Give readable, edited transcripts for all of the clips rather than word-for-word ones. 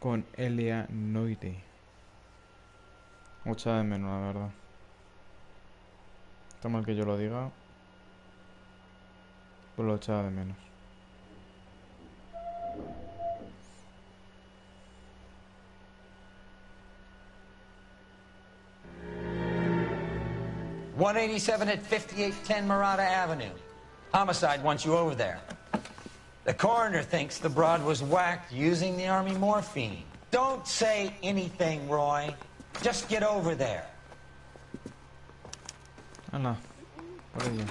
con Elia Noire. Mucha de menos, la verdad. Está mal que yo lo diga, pero lo echaba de menos. .187 at 5810 Murata Avenue. Homicide wants you over there. The coroner thinks the broad was whacked using the army morphine. Don't say anything, Roy. Just get over there. Hala, por ello.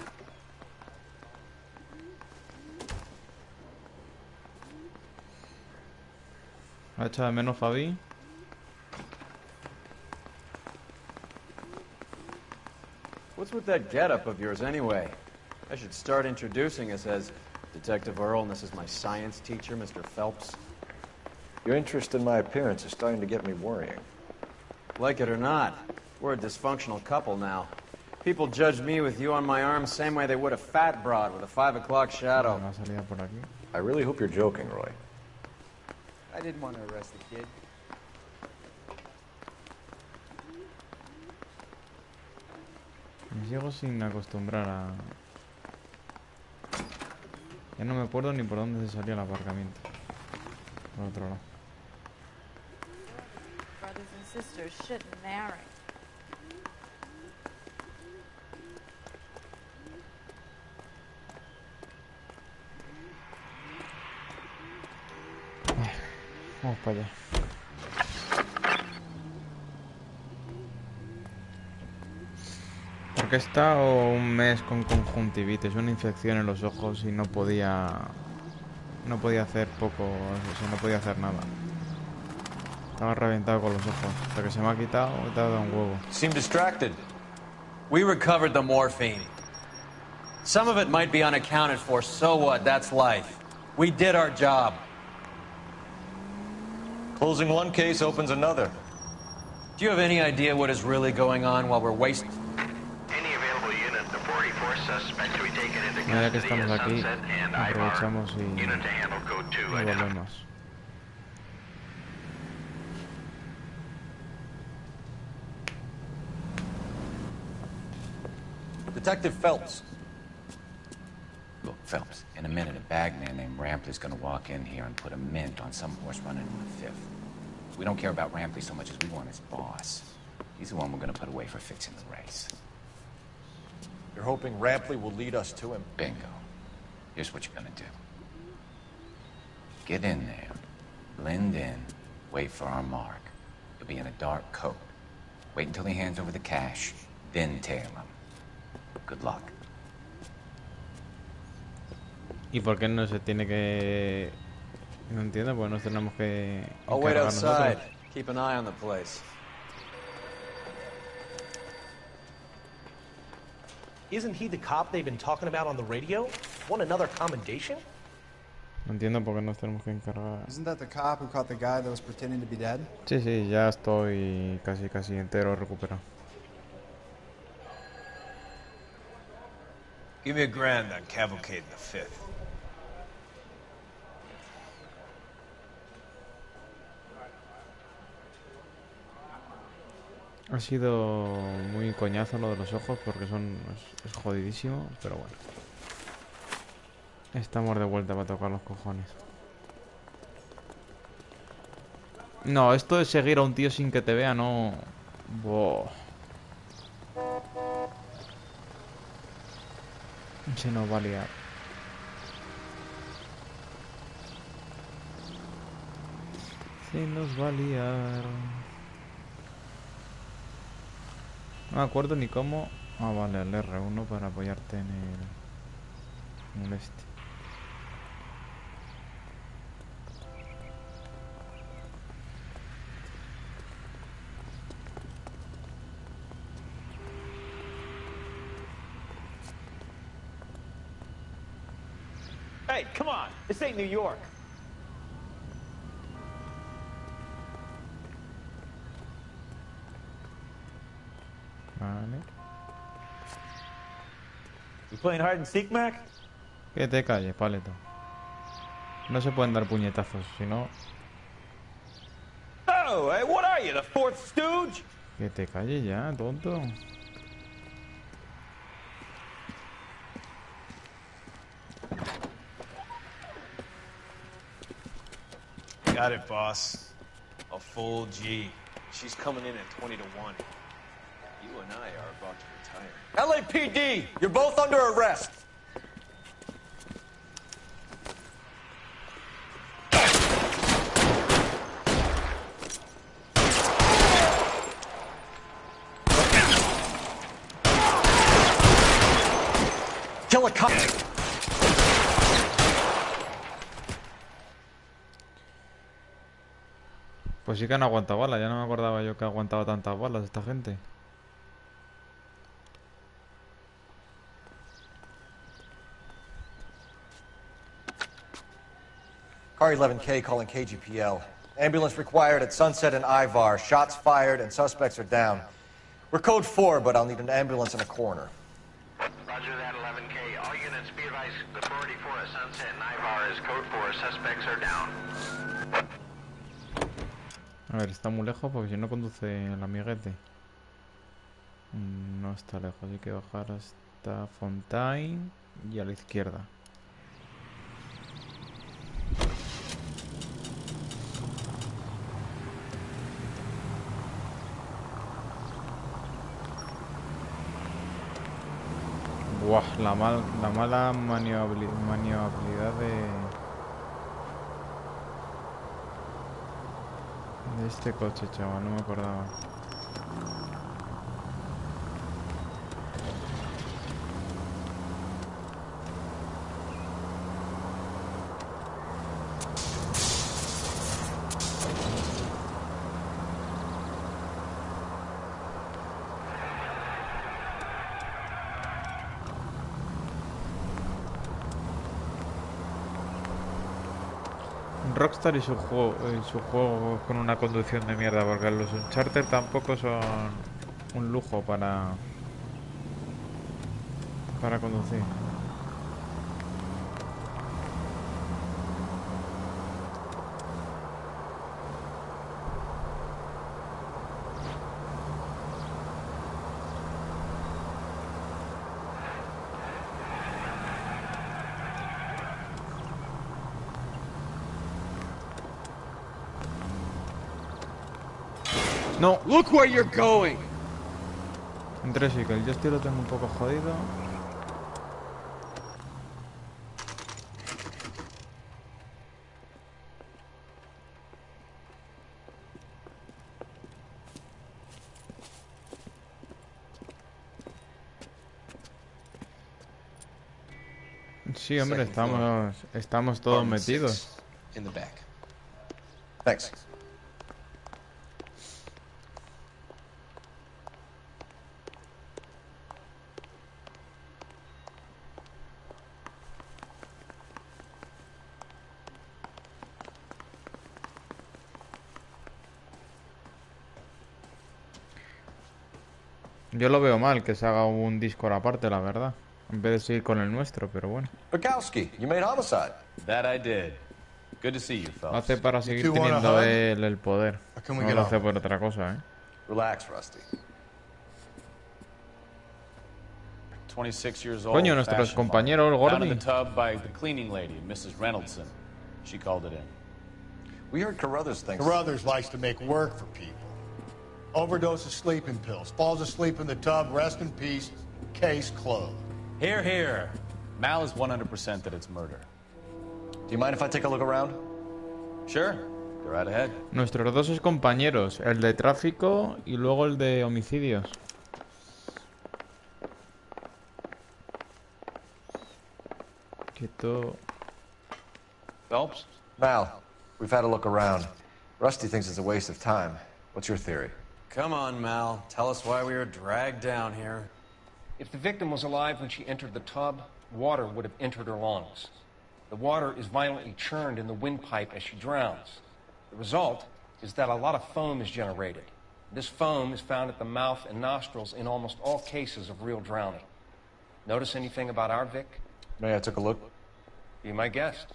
¿Ha echado de menos Fabi? What's with that getup of yours anyway? I should start introducing us as Detective Earl, and this is my science teacher, Mr. Phelps. Your interest in my appearance is starting to get me worrying. Like it or not, we're a dysfunctional couple now. People judge me with you on my arm same way they would a fat broad with a 5 o'clock shadow. I really hope you're joking, Roy. I didn't want to arrest the kid. Me sigo sin acostumbrar a... Ya no me acuerdo ni por dónde se salía el aparcamiento. Por otro lado. Brothers and sisters shouldn't marry. Vamos para allá. Porque he estado un mes con conjuntivitis, una infección en los ojos y no podía hacer poco, o sea, no podía hacer nada. Estaba reventado con los ojos. Hasta que se me ha quitado, he dado un huevo. Seem distracted. We recovered the morphine. Some of it might be unaccounted for, so what? That's life. We did our job. Closing one case opens another. Do you have any idea what is really going on while we're wasting? Any available unit, the 44 suspect to be taken into Ya que custody estamos at aquí, Sunset and Ivar. aprovechamos y Unit to handle code 2 identified. volvemos. Detective Phelps. Look, Phelps, in a minute a bagman named Rampley's gonna walk in here and put a mint on some horse running in the Fifth. We don't care about Rampley so much as we want his boss. He's the one we're gonna put away for fixing the race. You're hoping Rampley will lead us to him? Bingo. Here's what you're gonna do. Get in there, blend in, wait for our mark. You'll be in a dark coat. Wait until he hands over the cash, then tail him. Good luck. ¿Y por qué no se tiene que...? No entiendo, pues nos tenemos que... I'll wait encargar outside. nosotros. Keep an eye on the place. Isn't he the cop they've been talking about on the radio? Want another commendation? No entiendo por qué nos tenemos que encargar. Isn't that the cop who caught the guy that was pretending to be dead? Sí, sí, ya estoy casi entero recuperado. Give me $1,000 on Cavalcade in the Fifth. Ha sido muy coñazo lo de los ojos porque es jodidísimo, pero bueno. Estamos de vuelta para tocar los cojones. No, esto de seguir a un tío sin que te vea, no... Boh. Se nos va a liar. Se nos va a liar. No me acuerdo ni cómo... Ah, vale, el R1 para apoyarte en el este. Hey, come on. This ain't New York. Vale. You playing hide and seek, Mac? Que te calles, paleto. No se pueden dar puñetazos, si no... Oh, hey, what are you, the fourth stooge? Que te calles ya, tonto. Got it, boss. A full G. She's coming in at 20 to 1. You and I are about to retire. LAPD, you're both under arrest. Kill a cop. Pues sí que han aguantado balas. Ya no me acordaba yo que aguantaba tantas balas esta gente. Car 11K calling KGPL. Ambulance required at Sunset and Ivar. Shots fired and suspects are down. We're code 4, but I'll need an ambulance and a coroner. Roger that, 11K. All units be advised, the 484 at Sunset and Ivar is code 4. Suspects are down. A ver, está muy lejos porque si no conduce el amiguete. No está lejos, hay que bajar hasta Fontaine y a la izquierda. Buah, la mala maniobrabilidad de este coche, chaval, no me acordaba. Rockstar y su juego con una conducción de mierda, porque los Uncharted tampoco son un lujo para conducir. No. Look where you're going. Entre sí, que el joystick lo tengo un poco jodido. Sí, hombre, estamos todos metidos. In the back. Thanks. Yo lo veo mal que se haga un Discord aparte, la verdad. En vez de seguir con el nuestro, pero bueno. Bukowski, you made homicide. That I did. Good to see you, Lo fellas. hace para seguir two wanna teniendo hug? él el poder. can we No get lo on? hace por otra cosa, ¿eh? Relax, Rusty. 26 years old. Coño, nuestro fashion compañero, el model. Found in Gordy. the tub by the cleaning lady, Mrs. Reynoldson. She called it in. We heard Carruthers thinks... Carruthers likes to make work for people. Overdose of sleeping pills. Falls asleep in the tub. Rest in peace. Case closed. Here, here. Mal is 100% that it's murder. Do you mind if I take a look around? Sure. Go right ahead. Nuestros dos es compañeros, el de tráfico y luego el de homicidios. Quieto. Phelps? Mal, we've had a look around. Rusty thinks it's a waste of time. What's your theory? Come on, Mal. Tell us why we were dragged down here. If the victim was alive when she entered the tub, water would have entered her lungs. The water is violently churned in the windpipe as she drowns. The result is that a lot of foam is generated. This foam is found at the mouth and nostrils in almost all cases of real drowning. Notice anything about our Vic? May I took a look? Be my guest.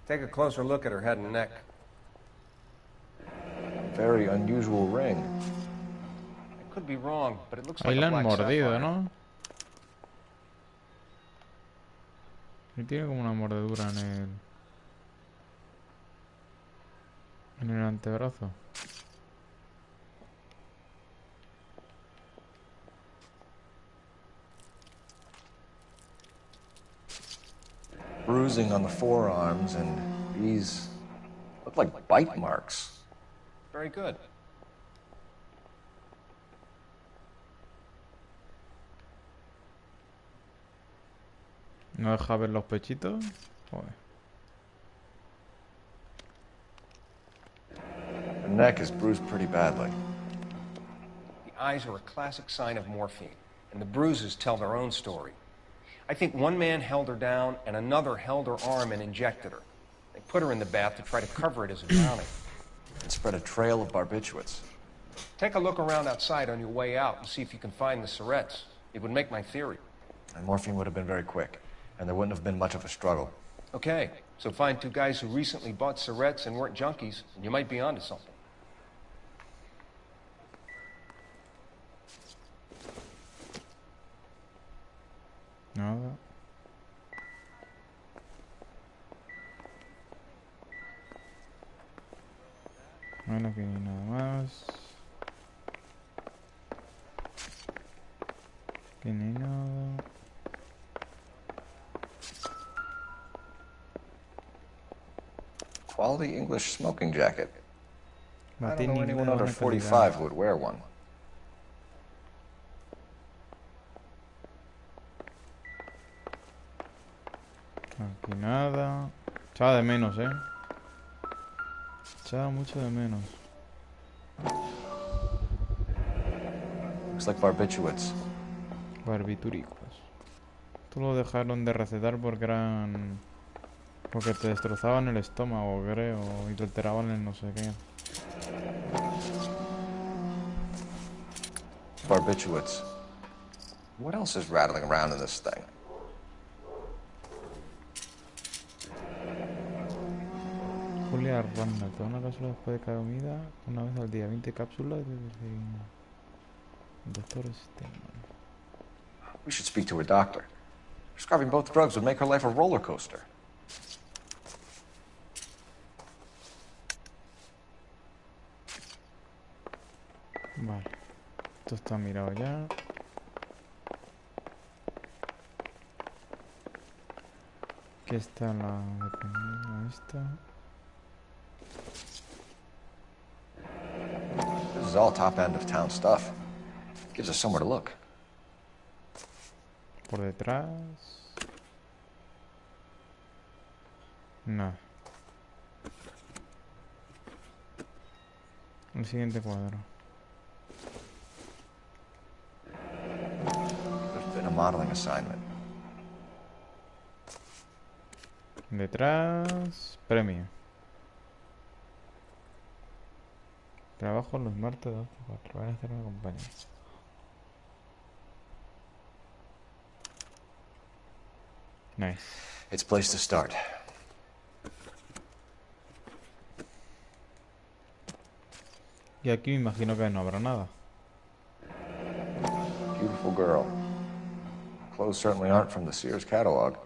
Take a closer look at her head and neck. Very unusual ring. I could be wrong, but it looks Ahí like la a han black mordido, sapphire. ¿no? Y tiene como una mordedura en el antebrazo. Bruising on the forearms, and these look like bite marks. Very good. ¿No deja ver los pechitos? Joder. The neck is bruised pretty badly. The eyes are a classic sign of morphine, and the bruises tell their own story. I think one man held her down and another held her arm and injected her. They put her in the bath to try to cover it as a drowning. And spread a trail of barbiturates. Take a look around outside on your way out and see if you can find the syrettes. It would make my theory. And morphine would have been very quick, and there wouldn't have been much of a struggle. Okay, so find two guys who recently bought syrettes and weren't junkies, and you might be onto something. Nada. Bueno, aquí no hay nada más. Aquí no hay nada. Quality English smoking jacket. I don't know Batín anyone de under buena 45 calidad. who would wear one. Aquí nada. Echaba de menos, Echaba mucho de menos. Looks like barbiturates. Barbitúricos. Esto lo dejaron de recetar porque eran... Porque te destrozaban el estómago, creo. Y te alteraban el no sé qué. Barbiturates. What else is rattling around in this thing? Julia Randa, toda una cápsula después de cada comida, una vez al día, 20 cápsulas de Doctor Stein. We should speak to her doctor. Prescribing both drugs would make her life a roller coaster. Vale. Esto está mirado ya. Aquí está la dependencia esta. This is all top end of town stuff. Gives us somewhere to look. Por detrás. No. El siguiente cuadro. There's been a modeling assignment. Detrás. Premio. Trabajo los martes 2 por 4. Voy a hacer una compañía. Nice. It's a place to start. Y aquí me imagino que no habrá nada. Beautiful girl. Clothes certainly aren't from the Sears catalog.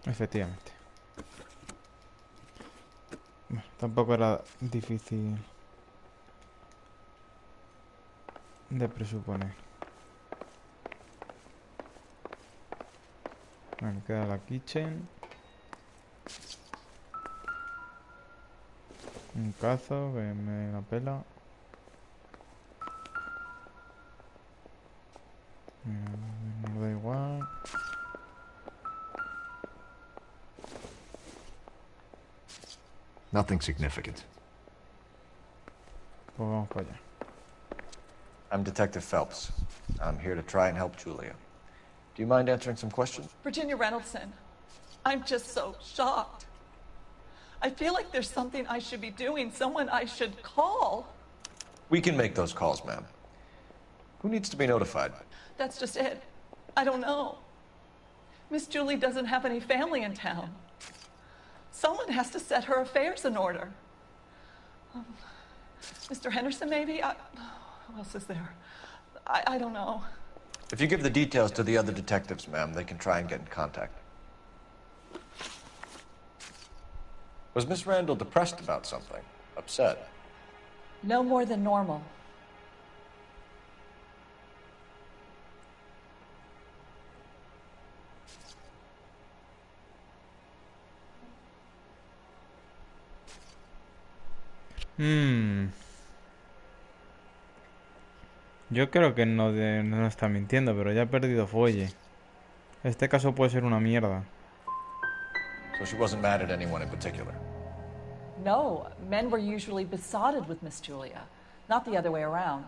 Efectivamente. Bueno, tampoco era difícil de presuponer. Bueno, queda la kitchen. Un cazo que me la pela. Me da igual. Nothing significant. Pues vamos para allá. I'm Detective Phelps. I'm here to try and help Julia. Do you mind answering some questions? Virginia Reynoldson, I'm just so shocked. I feel like there's something I should be doing, someone I should call. We can make those calls, ma'am. Who needs to be notified? That's just it. I don't know. Miss Julie doesn't have any family in town. Someone has to set her affairs in order. Mr. Henderson, maybe? Who else is there? I don't know. If you give the details to the other detectives, ma'am, they can try and get in contact. Was Miss Randall depressed about something? Upset? No more than normal. Yo creo que no está mintiendo, pero ya ha perdido fuelle. Este caso puede ser una mierda. So she wasn't mad at anyone in particular? No, men were usually besotted with Miss Julia, not the other way around.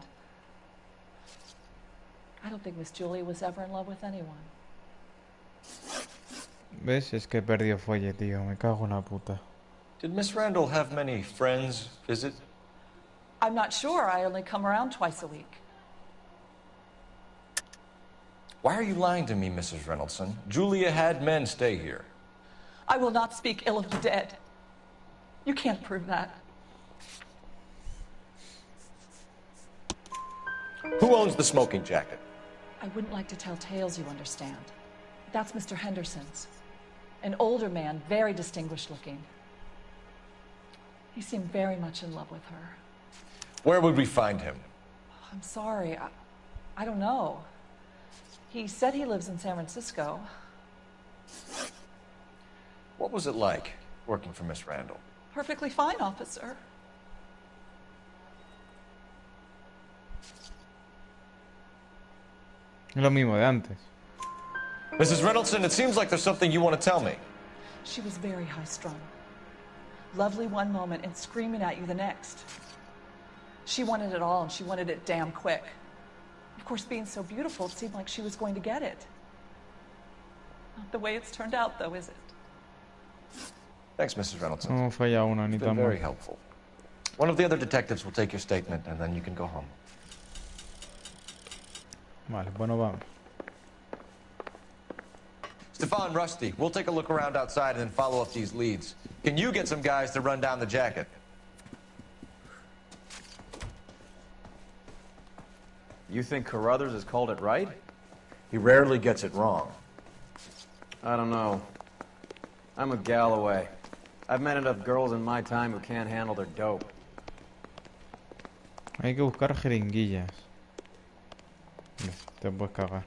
I don't think Miss Julia was ever in love with anyone. ¿Ves? Es que he perdido fuelle, tío. Me cago en la puta. Did Miss Randall have many friends visit? I'm not sure. I only come around twice a week. Why are you lying to me, Mrs. Reynoldson? Julia had men stay here. I will not speak ill of the dead. You can't prove that. Who owns the smoking jacket? I wouldn't like to tell tales, you understand. That's Mr. Henderson's. An older man, very distinguished looking. He seemed very much in love with her. Where would we find him? I'm sorry. I don't know. He said he lives in San Francisco. What was it like working for Miss Randall? Perfectly fine, officer. Es lo mismo de antes. Mrs. Reynoldson, it seems like there's something you want to tell me. She was very high-strung. Lovely one moment and screaming at you the next. She wanted it all, and she wanted it damn quick. Of course, being so beautiful, it seemed like she was going to get it. Not the way it's turned out, though, is it? Thanks, Mrs. Reynoldson. No falla una, ni It's been tan very mal. helpful. One of the other detectives will take your statement, and then you can go home. Vale, bueno, vamos. Stefan, Rusty, we'll take a look around outside and then follow up these leads. Can you get some guys to run down the jacket? You think Carruthers has called it right? He rarely gets it wrong. I don't know. I'm a Galloway. I've met enough girls in my time who can't handle their dope. Hay que buscar jeringuillas. Te puedes cagar.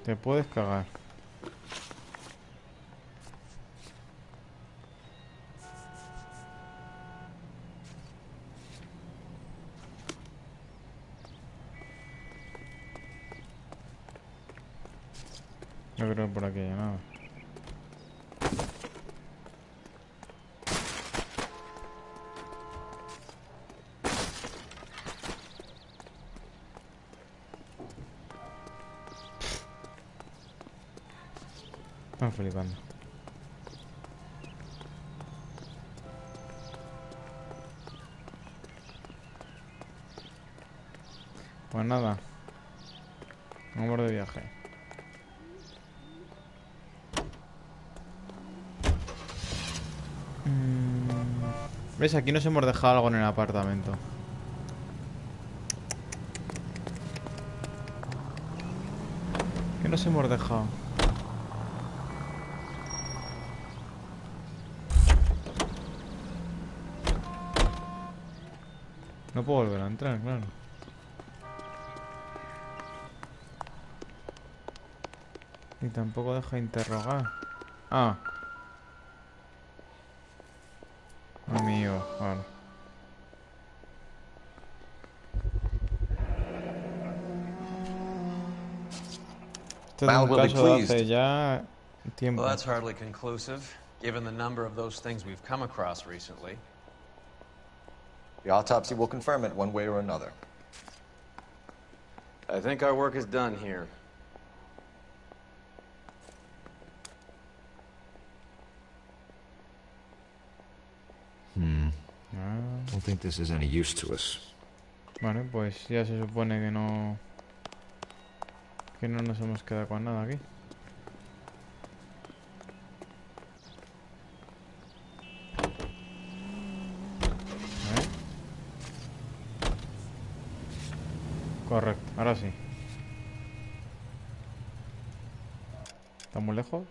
Te puedes cagar. Yo creo que por aquí ya nada. Están flipando. Pues nada. Vamos de viaje. ¿Ves? Aquí nos hemos dejado algo en el apartamento. ¿Qué nos hemos dejado? No puedo volver a entrar, claro. Y tampoco deja interrogar. Ah. Amigo, vale. Este es un caso de hace ya tiempo. Well, that's hardly conclusive, given the number of those things we've come across recently. The autopsy will confirm it one way or another. I think our work is done here. don't think this is any use to us. Vale, pues ya se supone que no... Que no nos hemos quedado con nada aquí. Correcto, ahora sí. ¿Está muy lejos?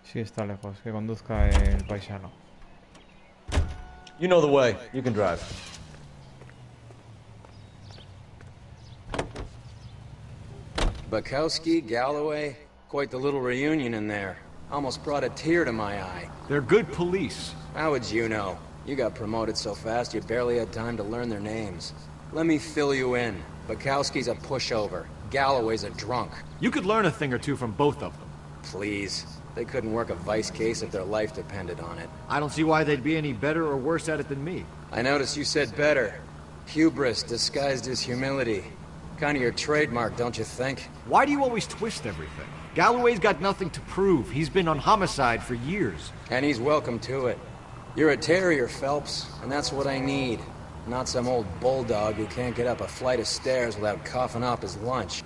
Sí, está lejos. Que conduzca el paisano. You know the way. You can drive. Bukowski, Galloway, quite the little reunion in there. Almost brought a tear to my eye. They're good police. How would you know? You got promoted so fast you barely had time to learn their names. Let me fill you in. Bukowski's a pushover. Galloway's a drunk. You could learn a thing or two from both of them. Please. They couldn't work a vice case if their life depended on it. I don't see why they'd be any better or worse at it than me. I noticed you said better. Hubris disguised as humility. Kind of your trademark, don't you think? Why do you always twist everything? Galloway's got nothing to prove. He's been on homicide for years. And he's welcome to it. You're a terrier, Phelps, and that's what I need. Not some old bulldog who can't get up a flight of stairs without coughing off his lunch.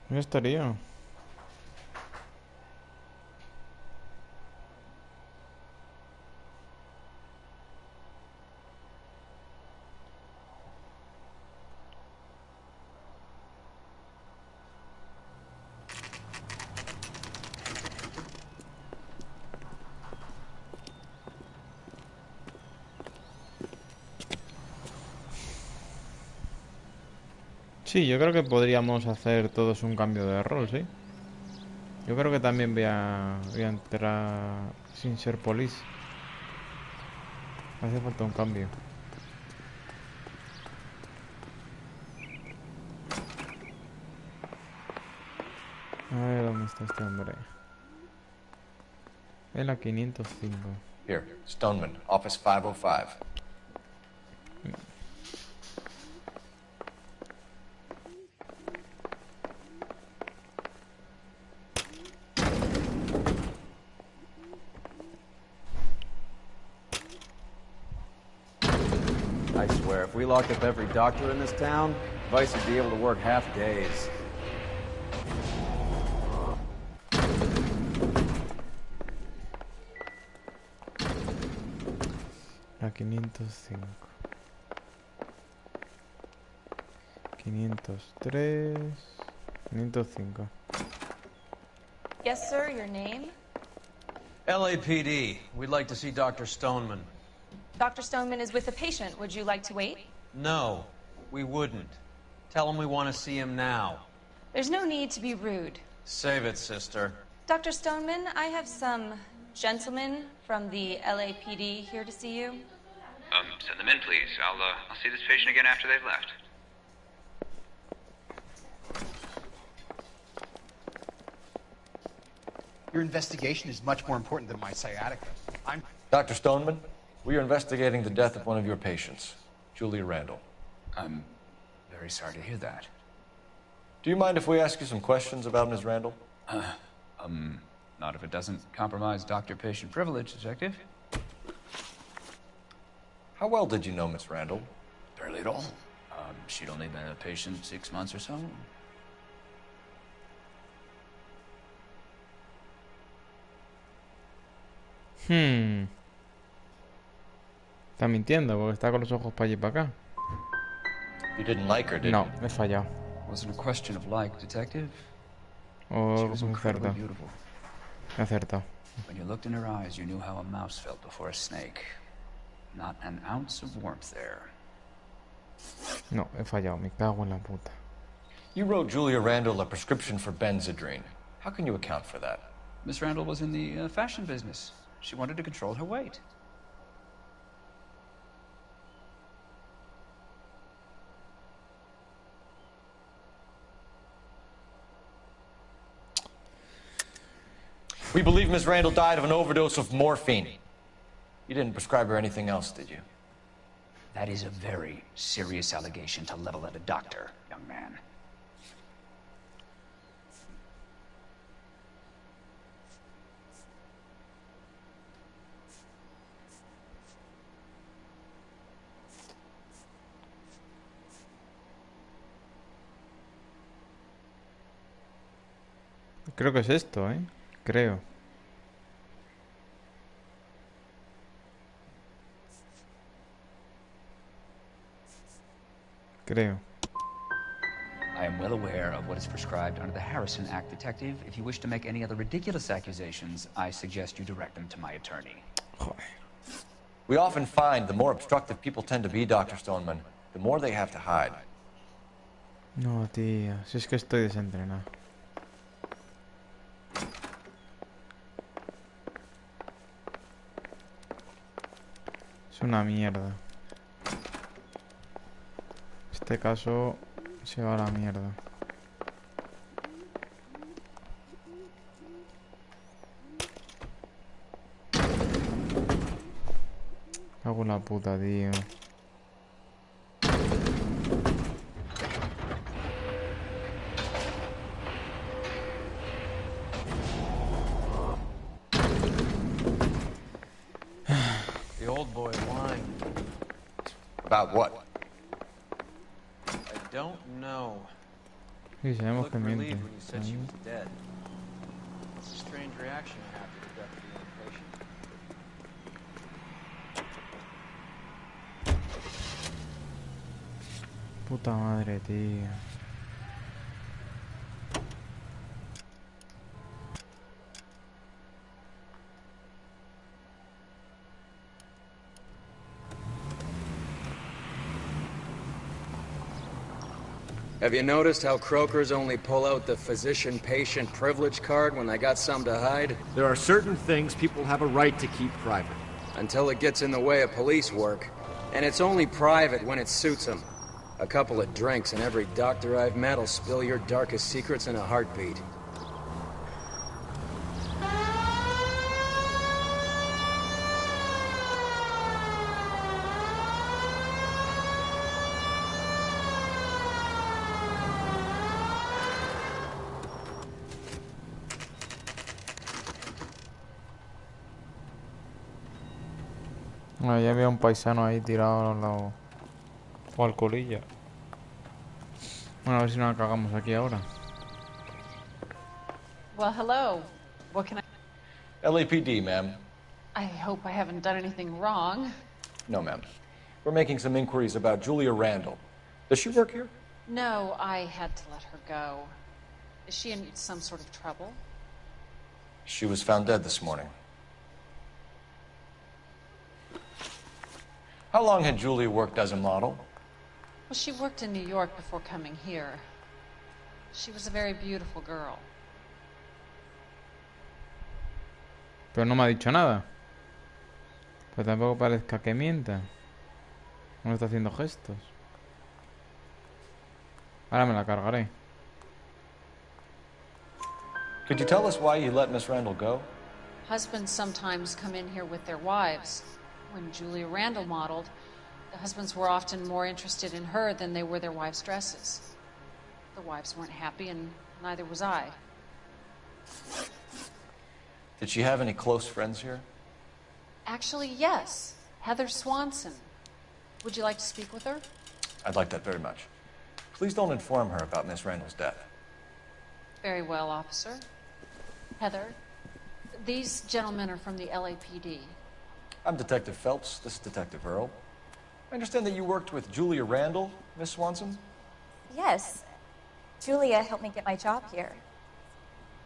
Ya estaría. Sí, yo creo que podríamos hacer todos un cambio de rol, ¿sí? Yo creo que también voy a entrar sin ser police. Hace falta un cambio. A ver, ¿dónde está este hombre? En la 505. Here, Stoneman, Office 505. I swear, if we locked up every doctor in this town, Vice would be able to work half days. La 505. 503. 505. Yes, sir, your name? LAPD. We'd like to see Dr. Stoneman. Dr. Stoneman is with a patient. Would you like to wait? No, we wouldn't. Tell him we want to see him now. There's no need to be rude. Save it, sister. Dr. Stoneman, I have some gentlemen from the LAPD here to see you. Send them in, please. I'll see this patient again after they've left. Your investigation is much more important than my sciatica. Dr. Stoneman, we are investigating the death of one of your patients, Julia Randall. I'm very sorry to hear that. Do you mind if we ask you some questions about Ms. Randall? Not if it doesn't compromise doctor-patient privilege, Detective. How well did you know Miss Randall? Barely at all. She'd only been a patient 6 months or so. Está mintiendo porque está con los ojos para allí y para acá. You didn't like her, did No, you? he fallado. Wasn't a question of like, Detective. Oh, She was incredibly acertado. beautiful. He acertado. When you looked in her eyes, you knew how a mouse felt before a snake. Not an ounce of warmth there. No, he fallado. Me cago en la puta. You wrote Julia Randall a prescription for Benzedrine. How can you account for that? Miss Randall was in the fashion business. She wanted to control her weight. We believe Ms. Randall died of an overdose of morphine. You didn't prescribe her anything else, did you? That is a very serious allegation to level at a doctor, young man. Creo que es esto, ¿eh? Creo. Creo. I am well aware of what is prescribed under the Harrison Act, Detective. If you wish to make any other ridiculous accusations, I suggest you direct them to my attorney. We often find the more obstructive people tend to be, Dr. Stoneman, the more they have to hide. No, tío. Si es que estoy desentrenado. Es una mierda. Este caso se va a la mierda. Cago en la puta, tío. The old boy lying. About what? I don't know. Sí, sabemos Looked que miente. relieved when you said she was dead. It's a strange reaction to have to the death of the young patient. Puta madre, tío. Have you noticed how croakers only pull out the physician-patient privilege card when they got something to hide? There are certain things people have a right to keep private. Until it gets in the way of police work. And it's only private when it suits them. A couple of drinks and every doctor I've met will spill your darkest secrets in a heartbeat. Ah, ya había un paisano ahí tirado al lado. O al colilla. Bueno, a ver si no la cagamos aquí ahora. Well, hello. What can I... LAPD, ma'am. I hope I haven't done anything wrong. No, ma'am. We're making some inquiries about Julia Randall. Does she work here? No, I had to let her go. Is she in some sort of trouble? She was found dead this morning. How long had Julia worked as a model? Well, she worked in New York before coming here. She was a very beautiful girl. Pero no me ha dicho nada. Pero tampoco parezca que mienta. No está haciendo gestos. Ahora me la cargaré. Could you tell us why you let Miss Randall go? Husbands sometimes come in here with their wives. When Julia Randall modeled, the husbands were often more interested in her than they were their wives' dresses. The wives weren't happy, and neither was I. Did she have any close friends here? Actually, yes. Heather Swanson. Would you like to speak with her? I'd like that very much. Please don't inform her about Miss Randall's death. Very well, officer. Heather, these gentlemen are from the LAPD. I'm Detective Phelps. This is Detective Earl. I understand that you worked with Julia Randall, Miss Swanson? Yes. Julia helped me get my job here.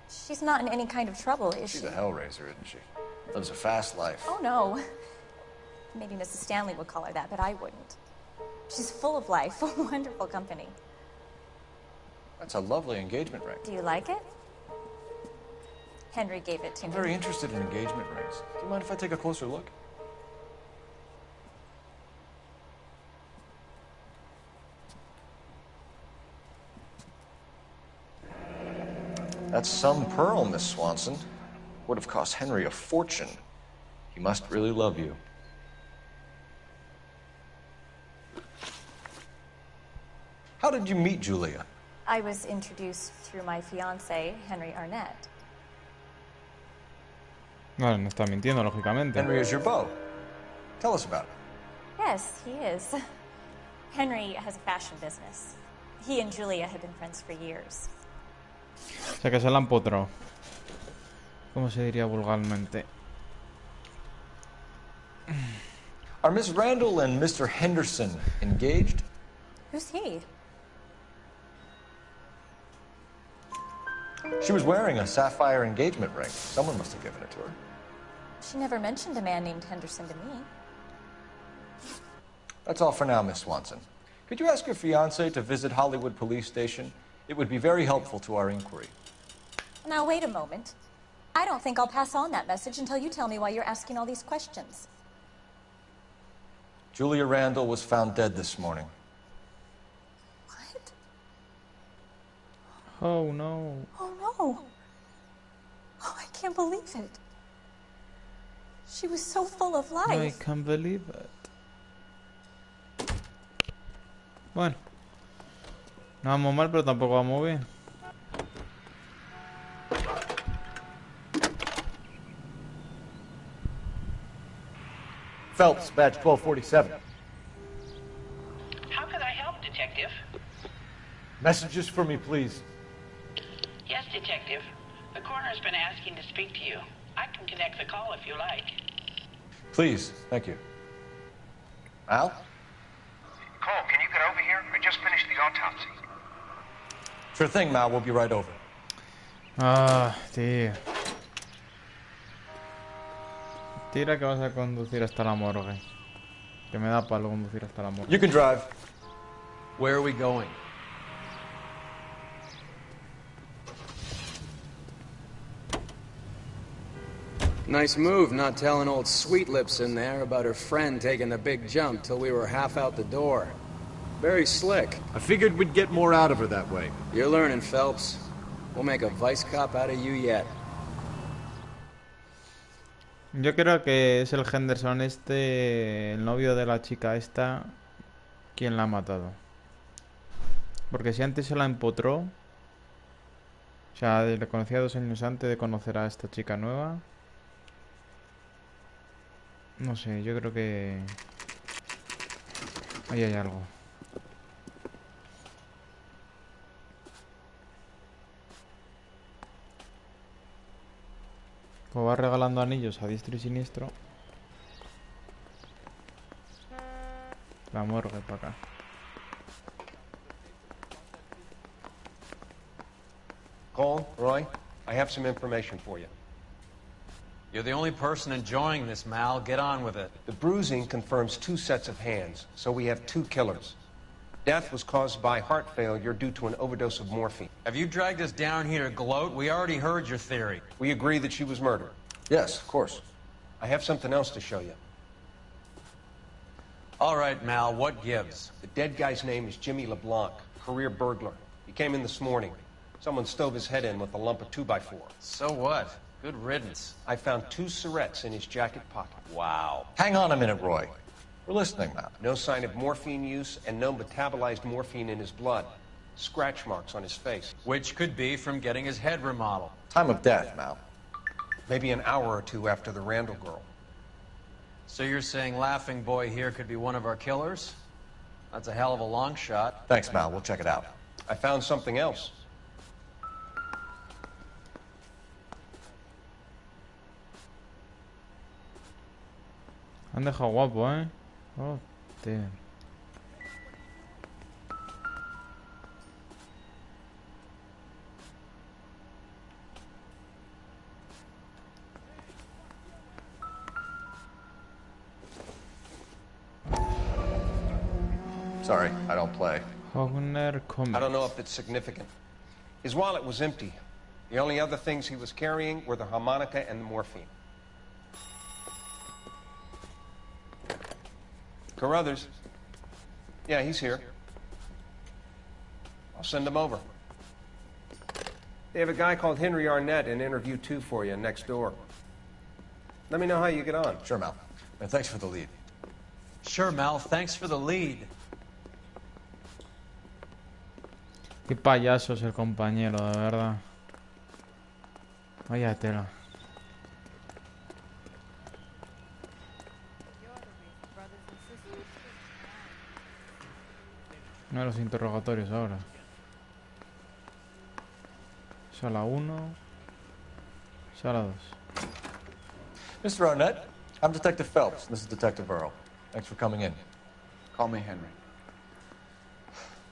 She's not in any kind of trouble, is she? She's a hellraiser, isn't she? Lives a fast life. Oh, no. Maybe Mrs. Stanley would call her that, but I wouldn't. She's full of life, a wonderful company. That's a lovely engagement ring. Do you like it? Henry gave it to I'm me. very interested in engagement rings. Do you mind if I take a closer look? That's some pearl, Miss Swanson. Would have cost Henry a fortune. He must really love you. How did you meet Julia? I was introduced through my fiancé, Henry Arnett. No, no está mintiendo, lógicamente. Henry is your beau. Tell us about it. Yes, he is. Henry has a fashion business. He and Julia have been friends for years. O sea que se la han empotrado. ¿Cómo se diría vulgarmente? Are Miss Randall and Mr. Henderson engaged? Who's he? She was wearing a sapphire engagement ring. Someone must have given it to her. She never mentioned a man named Henderson to me. That's all for now, Miss Swanson. Could you ask your fiancé to visit Hollywood Police Station? It would be very helpful to our inquiry. Now, wait a moment. I don't think I'll pass on that message until you tell me why you're asking all these questions. Julia Randall was found dead this morning. What? Oh, no. Oh, no. Oh, I can't believe it. She was so full of life. I can't believe it. Bueno. No vamos mal, pero tampoco vamos bien. Phelps, badge 1247. How can I help, Detective? Messages for me, please. Yes, Detective. The coroner's been asking to speak to you. I can connect the call if you like. Please, thank you. Al? Cole, can you get over here? I just finished the autopsy. Sure thing, Mal. We'll be right over. Ah, tío. Tira que vas a conducir hasta la morgue. Que me da palo conducir hasta la morgue. You can drive. Where are we going? Nice move not telling old Sweet Lips in there about her friend taking the big jump till we were half out the door. Very slick. I figured we'd get more out of her that way. You're learning, Phelps. We'll make a vice cop out of you yet. Yo creo que es el Henderson este, el novio de la chica esta, quien la ha matado. Porque si antes se la empotró, o sea, le conocía 2 años antes de conocer a esta chica nueva. No sé, yo creo que ahí hay algo. Como va regalando anillos a diestro y siniestro. La morgue para acá. Cole, Roy, I have some information for you. You're the only person enjoying this, Mal. Get on with it. The bruising confirms 2 sets of hands, so we have 2 killers. Death was caused by heart failure due to an overdose of morphine. Have you dragged us down here to gloat? We already heard your theory. We agree that she was murdered. Yes, of course. I have something else to show you. All right, Mal, what gives? The dead guy's name is Jimmy LeBlanc, career burglar. He came in this morning. Someone stove his head in with a lump of 2x4. So what? Good riddance. I found 2 Syrettes in his jacket pocket. Wow. Hang on a minute, Roy. We're listening now. No sign of morphine use and no metabolized morphine in his blood. Scratch marks on his face. Which could be from getting his head remodeled. Time of death, Mal. Maybe an hour or 2 after the Randall girl. So you're saying Laughing Boy here could be one of our killers? That's a hell of a long shot. Thanks, Mal. We'll check it out. I found something else. Han dejado guapo, ¿eh? Oh, tío. Sorry, I don't play. Hogner Comics. I don't know if it's significant. His wallet was empty. The only other things he was carrying were the harmonica and the morphine. Carruthers. Yeah, he's here. I'll send him over. They have a guy called Henry Arnett in interview 2 for you next door. Let me know how you get on. Sure, Mal. And thanks for the lead. Sure, Mal. Thanks for the lead. Qué payaso es el compañero, de verdad. Vaya tela. Mira los interrogatorios ahora. Sala 1. Sala 2. Mr. Arnett, I'm Detective Phelps. This is Detective Earl. Thanks for coming in. Call me Henry.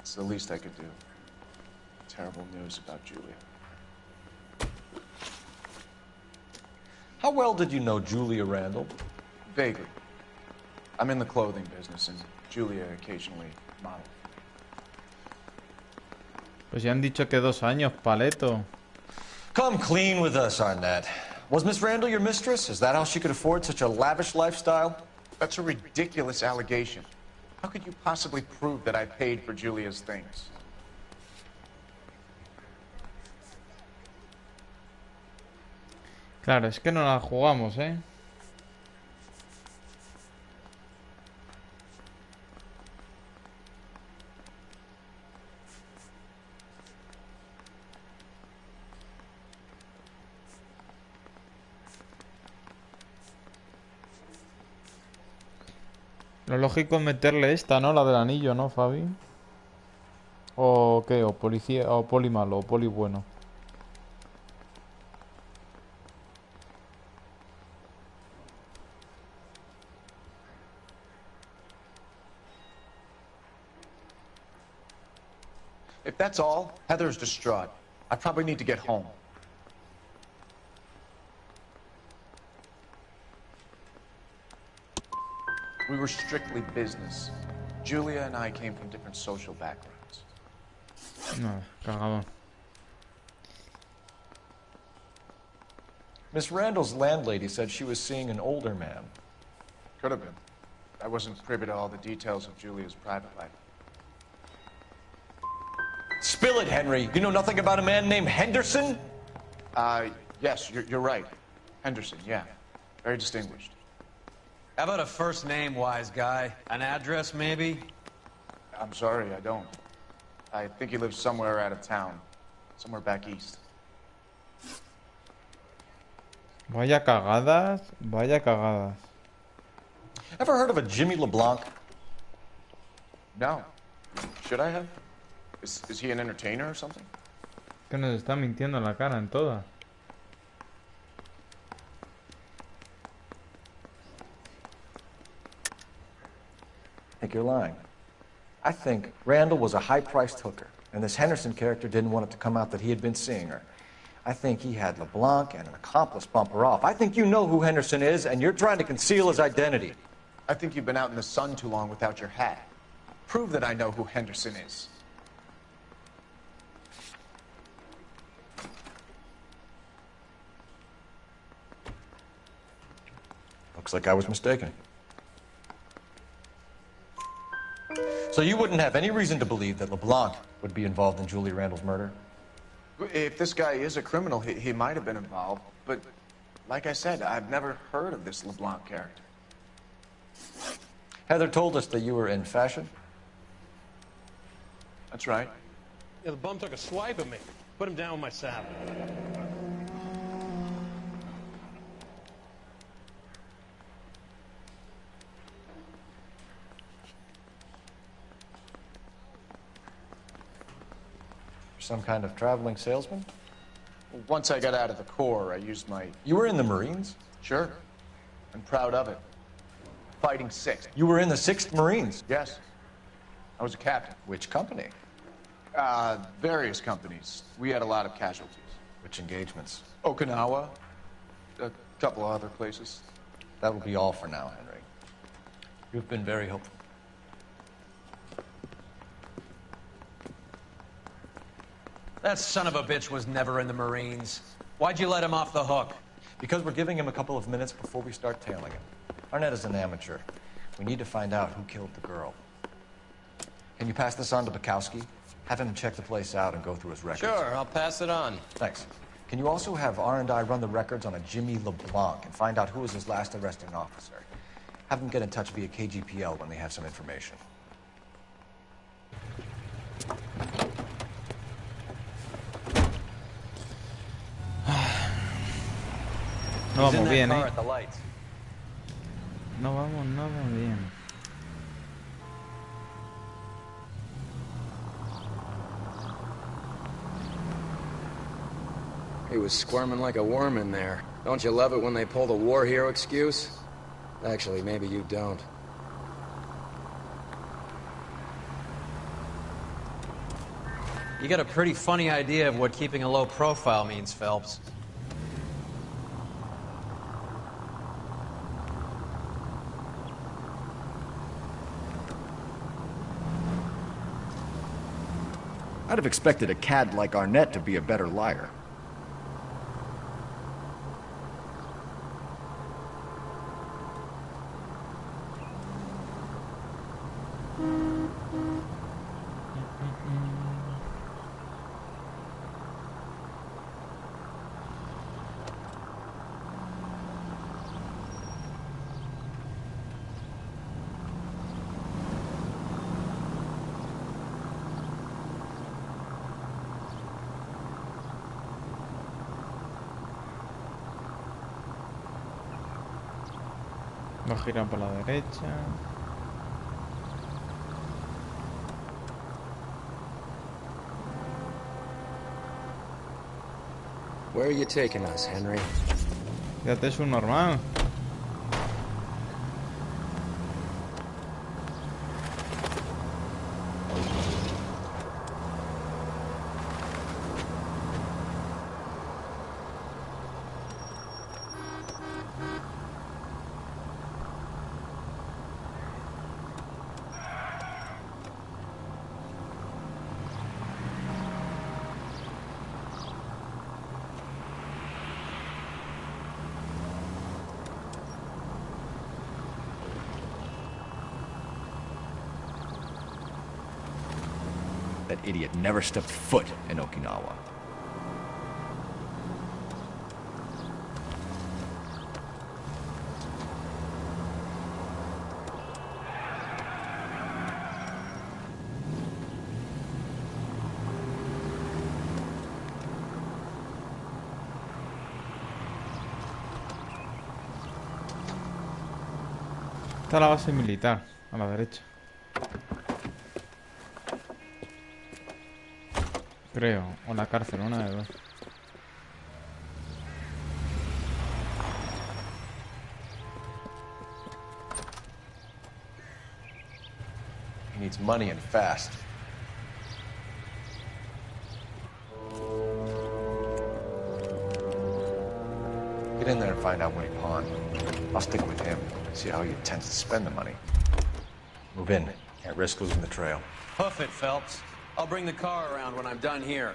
It's the least I could do. Terrible news about Julia. How well did you know Julia Randall? Vaguely. I'm in the clothing business, and Julia occasionally models. Pues ya han dicho que 2 años, paleto. Come clean with us, Arnett. Was Miss Randall your mistress? Is that how she could afford such a lavish lifestyle? That's a ridiculous allegation. How could you possibly prove that I paid for Julia's things? Claro, es que no la jugamos, ¿eh? Lo lógico es meterle esta, ¿no? La del anillo, ¿no, Fabi? ¿O qué? ¿O policía? ¿O poli malo? ¿O poli bueno? If that's all, Heather's distraught. I probably need to get home. We were strictly business. Julia and I came from different social backgrounds. No, cagadón. Miss Randall's landlady said she was seeing an older man. Could have been. I wasn't privy to all the details of Julia's private life. Spill it, Henry. You know nothing about a man named Henderson? Yes, you're right. Henderson, yeah. Very distinguished. How about a first name, wise guy? An address, maybe? I'm sorry, I don't. I think he lives somewhere out of town. Somewhere back east. Vaya cagadas. Vaya cagadas. Ever heard of a Jimmy LeBlanc? No. Should I have? Is he an entertainer or something? Que nos está mintiendo en la cara en todas. I think you're lying. I think Randall was a high-priced hooker, and this Henderson character didn't want it to come out that he had been seeing her. I think he had LeBlanc and an accomplice bump her off. I think you know who Henderson is, and you're trying to conceal his identity. I think you've been out in the sun too long without your hat. Prove that I know who Henderson is. Looks like I was mistaken. So you wouldn't have any reason to believe that LeBlanc would be involved in Julia Randall's murder? If this guy is a criminal, he might have been involved. But like I said, I've never heard of this LeBlanc character. Heather told us that you were in fashion. That's right. Yeah, the bum took a swipe at me. Put him down with my saddle. Some kind of traveling salesman? Once I got out of the Corps, I used my... You were in the Marines? Sure. I'm proud of it. Fighting 6th. You were in the 6th Marines? Yes. I was a captain. Which company? Various companies. We had a lot of casualties. Which engagements? Okinawa. A couple of other places. That will be all for now, Henry. You've been very helpful. That son of a bitch was never in the Marines. Why'd you let him off the hook? Because we're giving him a couple of minutes before we start tailing him. Arnett is an amateur. We need to find out who killed the girl. Can you pass this on to Bukowski? Have him check the place out and go through his records. Sure, I'll pass it on. Thanks. Can you also have R&I run the records on a Jimmy LeBlanc and find out who was his last arresting officer? Have them get in touch via KGPL when they have some information. No vamos bien, ¿eh? Lights. No vamos nada bien. He was squirming like a worm in there. Don't you love it when they pull the war hero excuse? Actually, maybe you don't. You got a pretty funny idea of what keeping a low profile means, Phelps. I'd have expected a cad like Arnett to be a better liar. Va a girar por la derecha. Where are you taking us, Henry? Fíjate, es un normal. That idiot never stepped foot in Okinawa. Está la base militar, a la derecha. Creo, o la cárcel, una de dos. He needs money and fast. Get in there and find out what he pawned. I'll stick with him, see how he intends to spend the money. Move in. Can't risk losing the trail. Hoof it, Phelps. I'll bring the car around when I'm done here.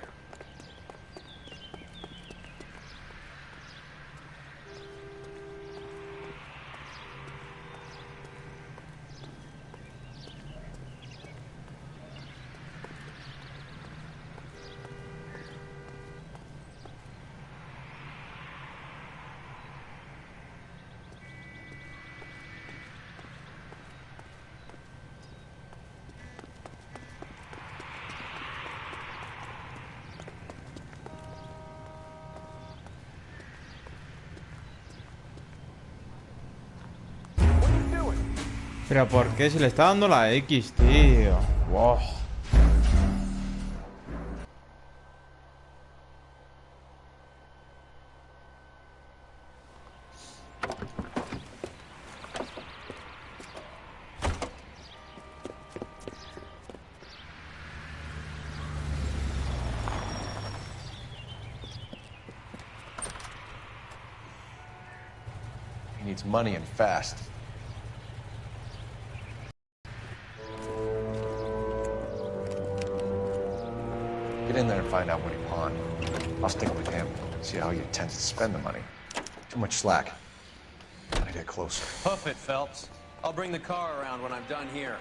Pero ¿por qué se le está dando la X, tío? Wow. He needs money and fast. Get in there and find out what he pawned. I'll stick with him, see how he intends to spend the money. Too much slack. Gotta get closer. Hoof it, Phelps. I'll bring the car around when I'm done here.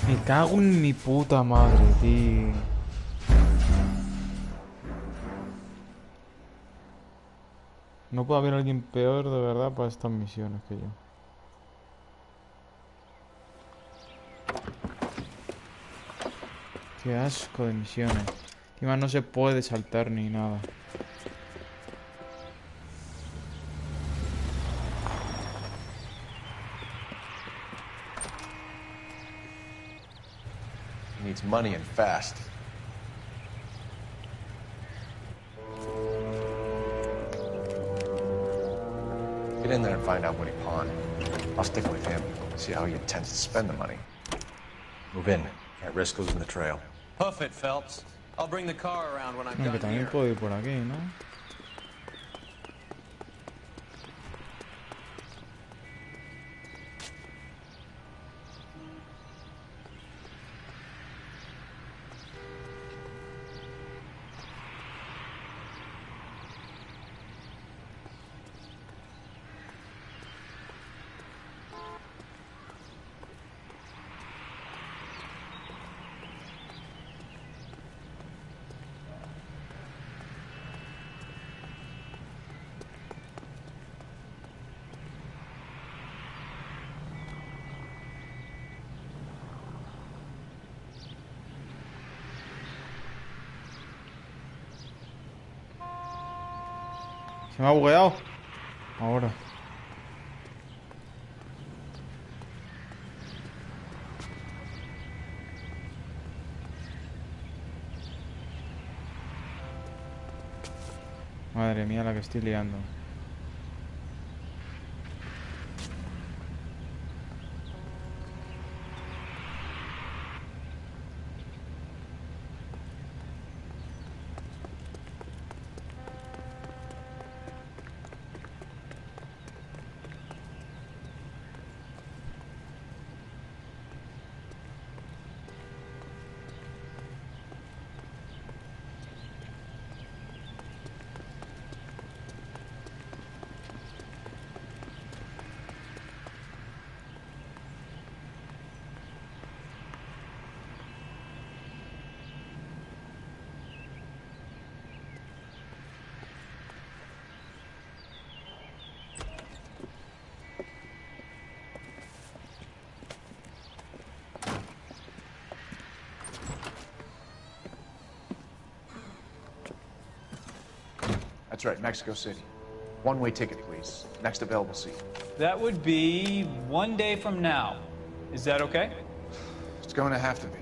Me cago en mi puta madre, tío. No puede haber alguien peor de verdad para estas misiones que yo. Qué asco de misiones. Encima no se puede saltar ni nada. He needs money and fast. Get in there and find out what he pawned. I'll stick with him, see how he intends to spend the money. Move in. Can't risk losing the trail. Hoof it, Phelps. I'll bring the car around when I'm Aunque done también here. puedo ir por aquí, ¿no? Se me ha bugueado. Ahora. Madre mía, la que estoy liando. That's right, Mexico City. One-way ticket, please. Next available seat. That would be 1 day from now. Is that okay? It's going to have to be.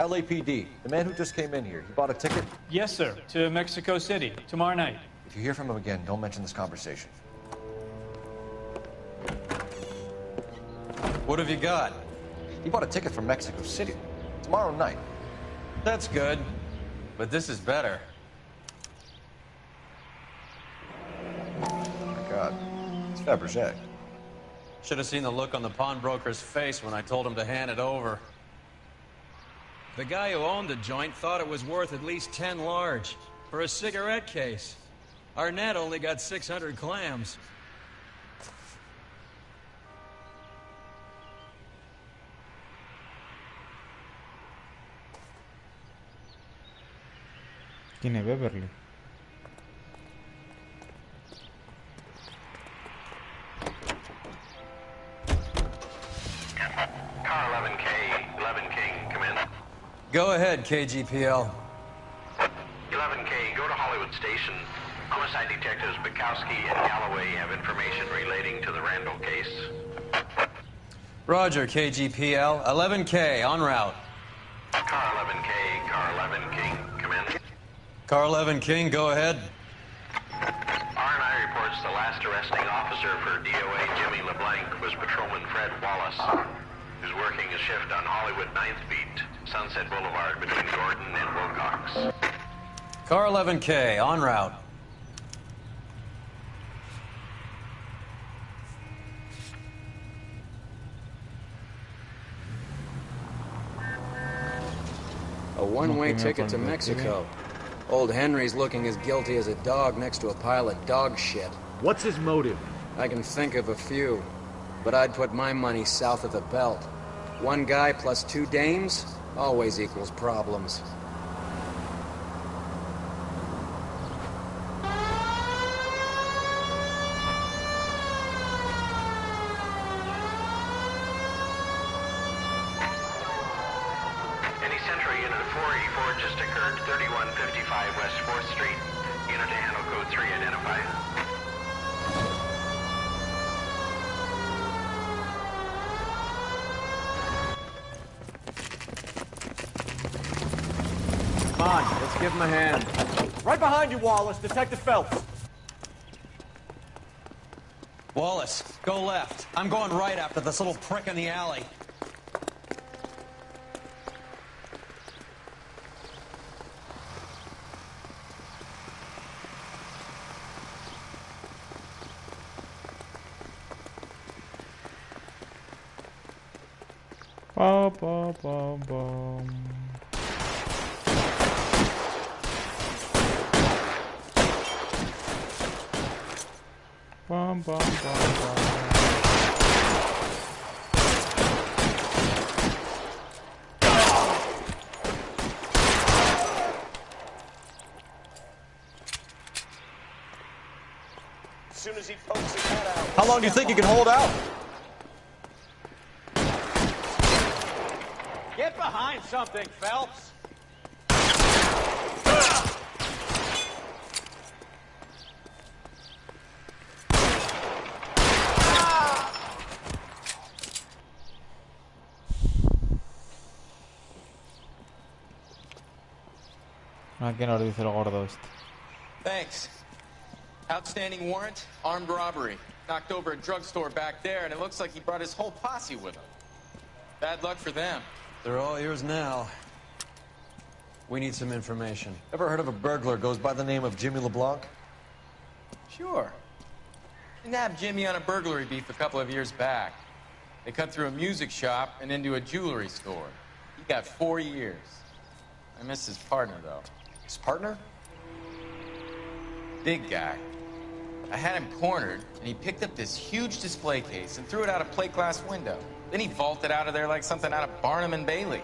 LAPD, the man who just came in here, he bought a ticket? Yes, sir. To Mexico City, tomorrow night. If you hear from him again, don't mention this conversation. What have you got? He bought a ticket from Mexico City. Tomorrow night. That's good. But this is better. Oh my God. It's Fabergé. Should have seen the look on the pawnbroker's face when I told him to hand it over. The guy who owned the joint thought it was worth at least 10 large for a cigarette case. Arnett only got 600 clams. ¿Quién es Beverly? Car 11K, 11 King, come in. Go ahead, KGPL. 11K, go to Hollywood Station. Homicide detectives Bukowski and Galloway have information relating to the Randall case. Roger, KGPL. 11K, en route. Car 11K, car 11 King, come in. Car 11 King, go ahead. R&I reports the last arresting officer for DOA Jimmy LeBlanc was Patrolman Fred Wallace, who's working a shift on Hollywood 9th Beat, Sunset Boulevard between Gordon and Wilcox. Car 11K, en route. A one-way ticket to Mexico. Old Henry's looking as guilty as a dog next to a pile of dog shit. What's his motive? I can think of a few, but I'd put my money south of the belt. One guy plus two dames always equals problems. Central Unit 484 just occurred, 3155 West 4th Street. Unit to handle code 3 identified. Come on, let's give him a hand. Right behind you, Wallace. Detective Phelps. Wallace, go left. I'm going right after this little prick in the alley. Ba, ba, ba, ba. Bum, bum, bum, bum. As soon as he pokes his head out. How long do you think you can hold out? Get behind something, Phelps. ¿A qué nos dice el gordo este? Thanks. Outstanding warrant, armed robbery. Knocked over a drugstore back there, and it looks like he brought his whole posse with him. Bad luck for them. They're all yours now. We need some information. Ever heard of a burglar goes by the name of Jimmy LeBlanc? Sure. I nabbed Jimmy on a burglary beef a couple of years back. They cut through a music shop and into a jewelry store. He got 4 years. I missed his partner, though. His partner? Big guy. I had him cornered, and he picked up this huge display case and threw it out a plate glass window. Then he vaulted out of there like something out of Barnum and Bailey.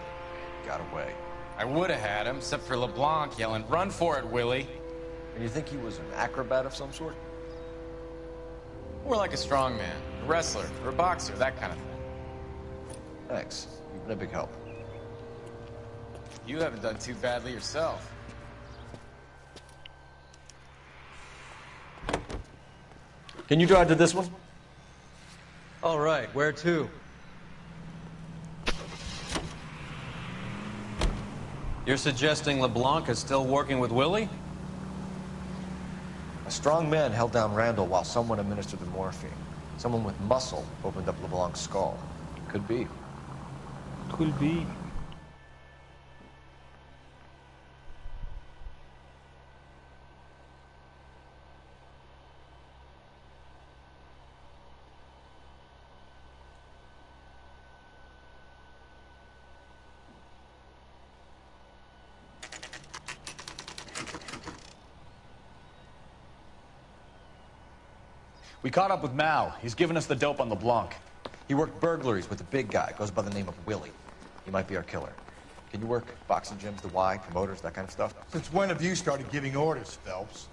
Got away. I would have had him, except for LeBlanc yelling, "Run for it, Willie!" And you think he was an acrobat of some sort? More like a strongman, a wrestler, or a boxer, that kind of thing. Thanks. You've been a big help. You haven't done too badly yourself. Can you drive to this one? All right, where to? You're suggesting LeBlanc is still working with Willie? A strong man held down Randall while someone administered the morphine. Someone with muscle opened up LeBlanc's skull. Could be. Could be. We caught up with Mao. He's given us the dope on LeBlanc. He worked burglaries with a big guy. Goes by the name of Willie. He might be our killer. Can you work boxing gyms, the Y, promoters, that kind of stuff? Since when have you started giving orders, Phelps?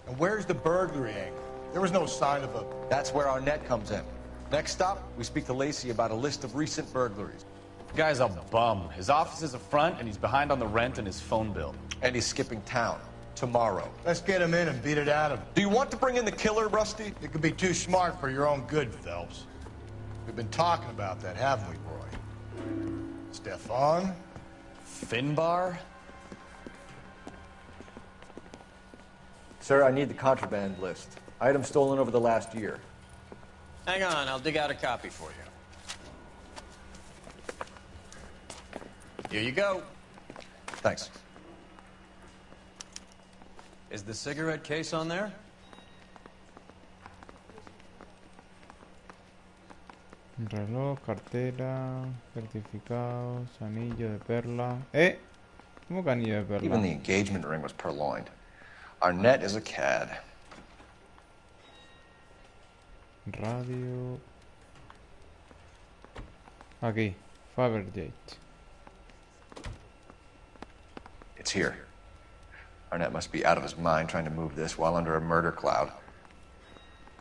And where's the burglary angle? There was no sign of a... That's where our net comes in. Next stop, we speak to Lacey about a list of recent burglaries. The guy's a bum. His office is up front, and he's behind on the rent and his phone bill. And he's skipping town. Tomorrow. Let's get him in and beat it out of him. Do you want to bring in the killer, Rusty? You could be too smart for your own good, Phelps. We've been talking about that, haven't we, Roy? Stefan? Finbar? Sir, I need the contraband list. Items stolen over the last year. Hang on, I'll dig out a copy for you. Here you go. Thanks. Is the cigarette case on there? Reloj, cartera, certificados, anillo de perla. ¿Cómo que anillo de perla? Even the engagement ring was purloined. Our net is a cad. Radio. Aquí, Fabergate. It's here. Arnett must be out of his mind trying to move this while under a murder cloud.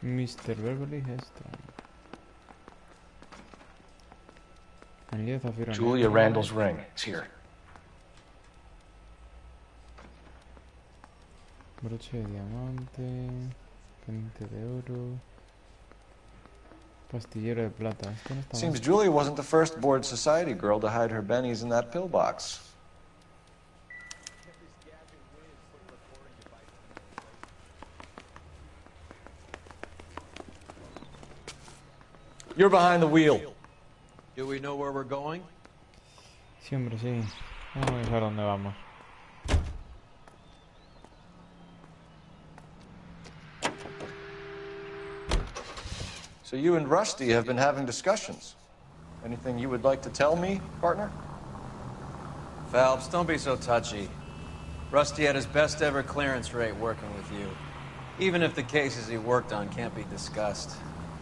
Mr. Beverly Heston. Julia Randall's ring. It's here. Broche de diamante. Pendiente de oro. Pastillero de plata. Esto no está mal. Seems Julia wasn't the first bored society girl to hide her bennies in that pillbox. You're behind the wheel. Do we know where we're going? Sí, hombre, sí. Vamos a ver dónde vamos. So you and Rusty have been having discussions. Anything you would like to tell me, partner? Phelps, don't be so touchy. Rusty had his best ever clearance rate working with you. Even if the cases he worked on can't be discussed.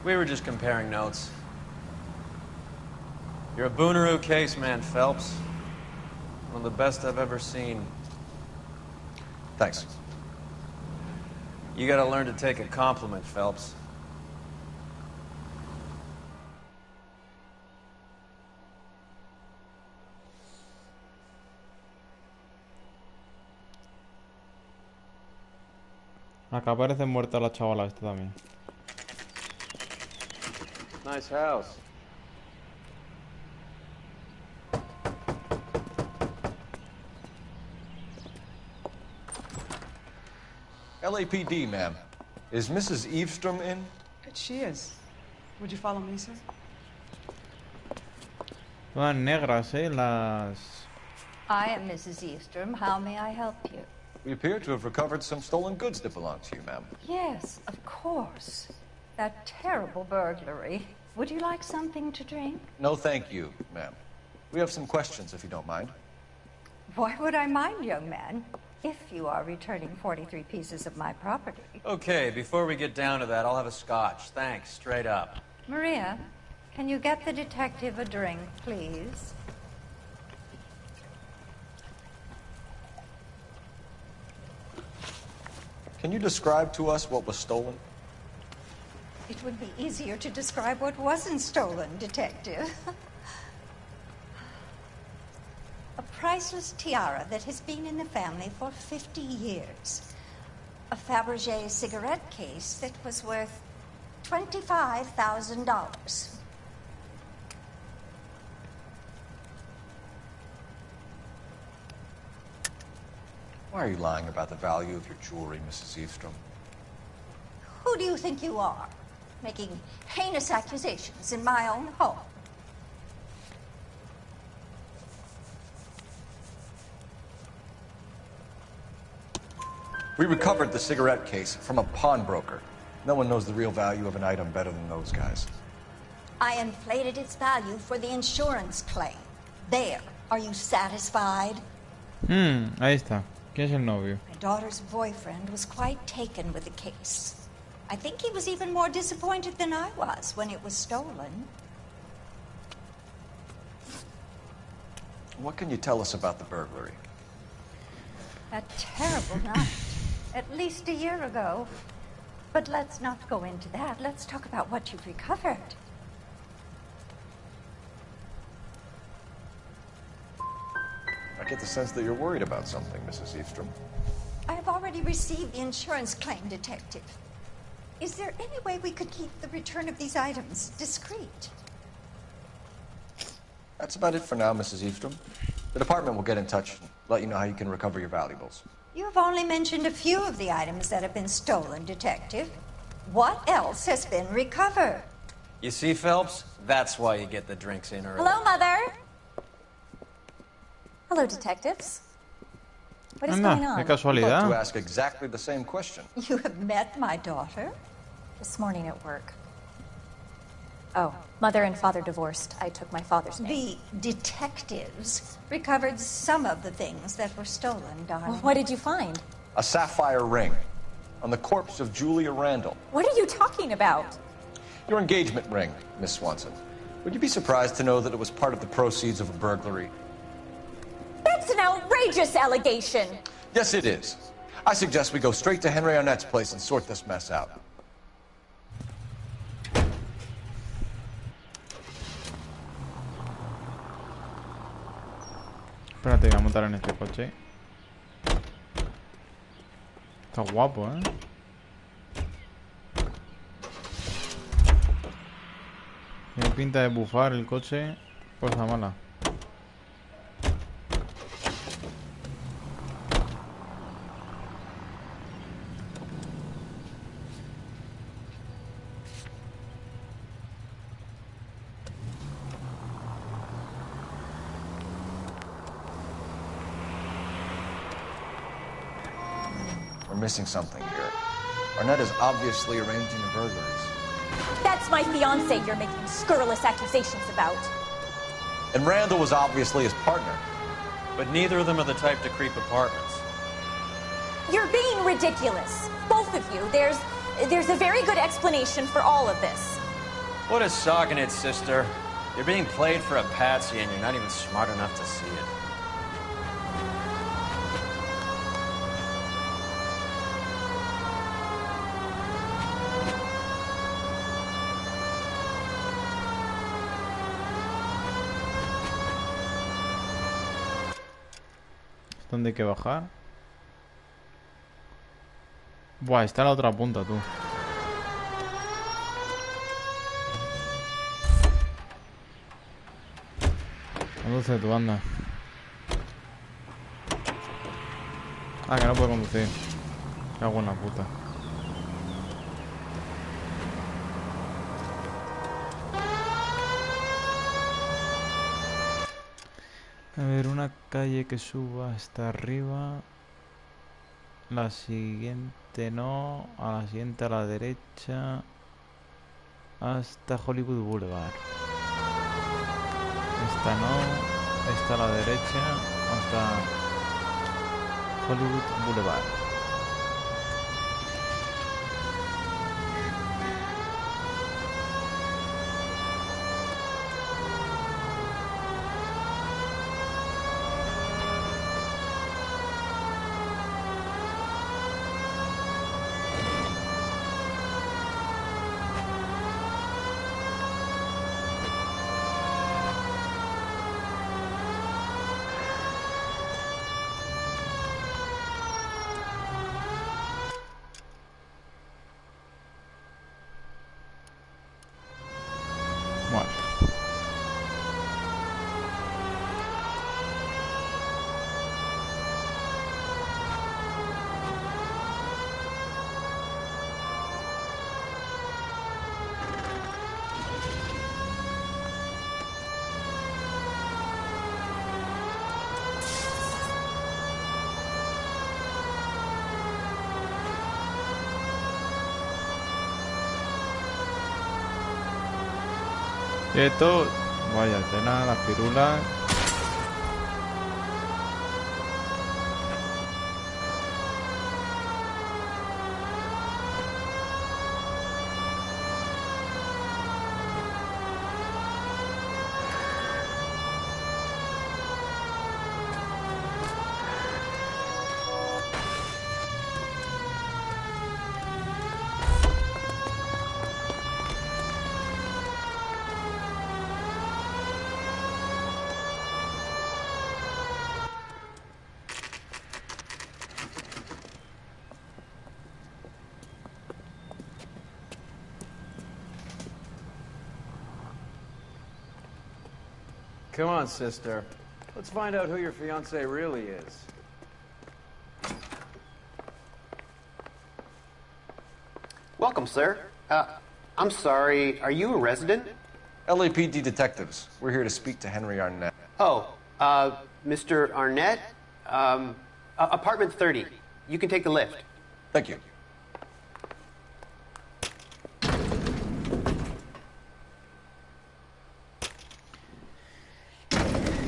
We were just comparing notes. You're a Booneroo case man, Phelps. One of the best I've ever seen. Thanks. You gotta learn to take a compliment, Phelps. Acá parece muerta la chavala esta también. Nice house. LAPD, ma'am. Is Mrs. Eavestrom in? She is. Would you follow me, sir? Todas negras, las... I am Mrs. Eastrom. How may I help you? We appear to have recovered some stolen goods that belong to you, ma'am. Yes, of course. That terrible burglary. Would you like something to drink? No, thank you, ma'am. We have some questions, if you don't mind. Why would I mind, young man? If you are returning 43 pieces of my property. Okay, before we get down to that, I'll have a scotch. Thanks, straight up. Maria, can you get the detective a drink, please? Can you describe to us what was stolen? It would be easier to describe what wasn't stolen, Detective. A priceless tiara that has been in the family for 50 years. A Fabergé cigarette case that was worth $25,000. Why are you lying about the value of your jewelry, Mrs. Eavestrom? Who do you think you are, making heinous accusations in my own home? We recovered the cigarette case from a pawnbroker. No one knows the real value of an item better than those guys. I inflated its value for the insurance claim. There. Are you satisfied? Ahí está. ¿Quién es el novio? My daughter's boyfriend was quite taken with the case. I think he was even more disappointed than I was when it was stolen. What can you tell us about the burglary? A terrible night. At least a year ago. But let's not go into that. Let's talk about what you've recovered. I get the sense that you're worried about something, Mrs. Eavestrom. I have already received the insurance claim, Detective. Is there any way we could keep the return of these items discreet? That's about it for now, Mrs. Eavestrom. The department will get in touch and let you know how you can recover your valuables. You have only mentioned a few of the items that have been stolen, Detective. What else has been recovered? You see, Phelps? That's why you get the drinks in early. Hello, Mother. Hello, detectives. What is going on? Qué casualidad. I'd like to ask exactly the same question. You have met my daughter? This morning at work. Oh, Mother and Father divorced. I took my father's name. The detectives recovered some of the things that were stolen, darling. Well, what did you find? A sapphire ring on the corpse of Julia Randall. What are you talking about? Your engagement ring, Miss Swanson. Would you be surprised to know that it was part of the proceeds of a burglary? That's an outrageous allegation. Yes, it is. I suggest we go straight to Henry Arnett's place and sort this mess out. Espérate, voy a montar en este coche. Está guapo, ¿eh? Tiene pinta de bufar el coche. Cosa mala. We're missing something here. Arnett is obviously arranging the burglaries. That's my fiance you're making scurrilous accusations about. And Randall was obviously his partner. But neither of them are the type to creep apartments. You're being ridiculous. Both of you. There's a very good explanation for all of this. What is sogging it, sister? You're being played for a patsy and you're not even smart enough to see it. ¿Dónde hay que bajar? Buah, está en la otra punta, tú. Conduce tu banda. Ah, que no puedo conducir. Cago en la puta. A ver, una calle que suba hasta arriba. La siguiente no. A la siguiente a la derecha. Hasta Hollywood Boulevard. Esta no. Esta a la derecha. Hasta Hollywood Boulevard. Quieto. Vaya tela, las pirulas. Come on, sister. Let's find out who your fiancé really is. Welcome, sir. I'm sorry, are you a resident? LAPD detectives. We're here to speak to Henry Arnett. Oh, Mr. Arnett? Apartment 30. You can take the lift. Thank you.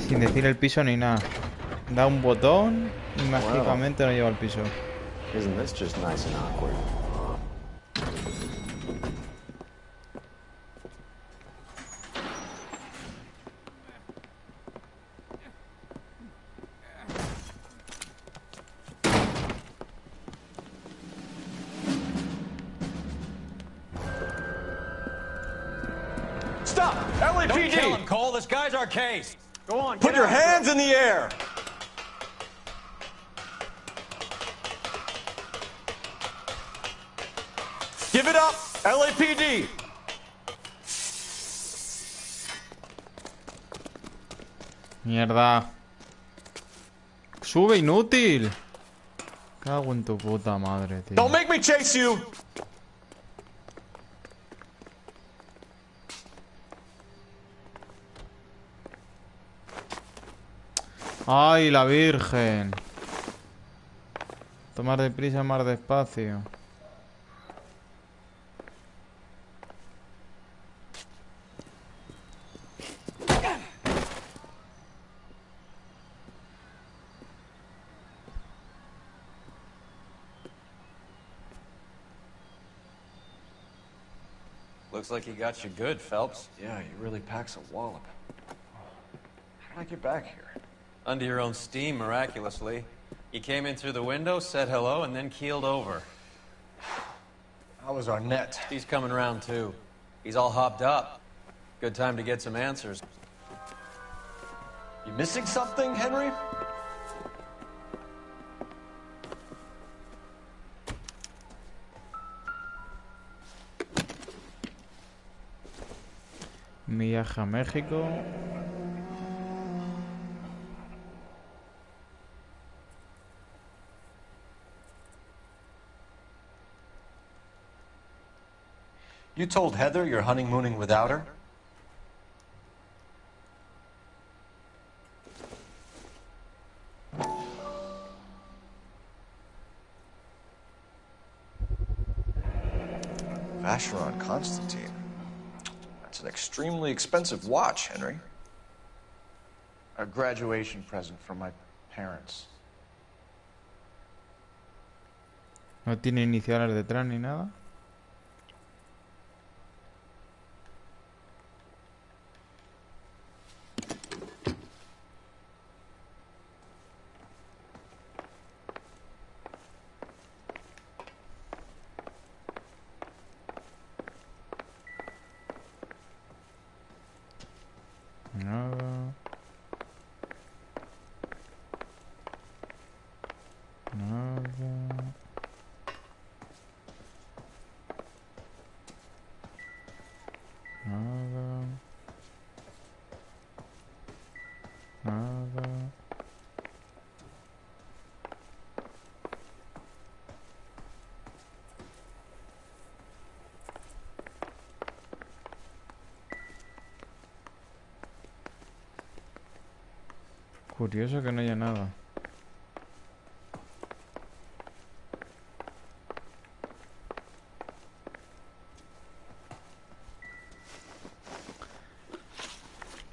Sin decir el piso ni nada. Da un botón y mágicamente lo lleva al piso. Isn't this just nice and awkward? Stop! LAPD! Don't kill him, Cole. This guy's our case. Go on, Put your hands in the air! Give it up, LAPD! Mierda. Sube, inútil. Cago en tu puta madre, tío. Don't make me chase you! Ay, la virgen. Tomar deprisa, más despacio. Looks like he got you good, Phelps. Yeah, he really packs a wallop. How did I get back here? Under your own steam, miraculously. You came in through the window, said hello, and then keeled over. How was Arnett? He's coming round, too. He's all hopped up. Good time to get some answers. You missing something, Henry? Mi viaje a México. You told Heather you're honeymooning without her? Vacheron Constantine. That's an extremely expensive watch, Henry. A graduation present from my parents. No tiene iniciales detrás ni nada. Nada. Nada. Nada. Nada. Curioso que no haya nada.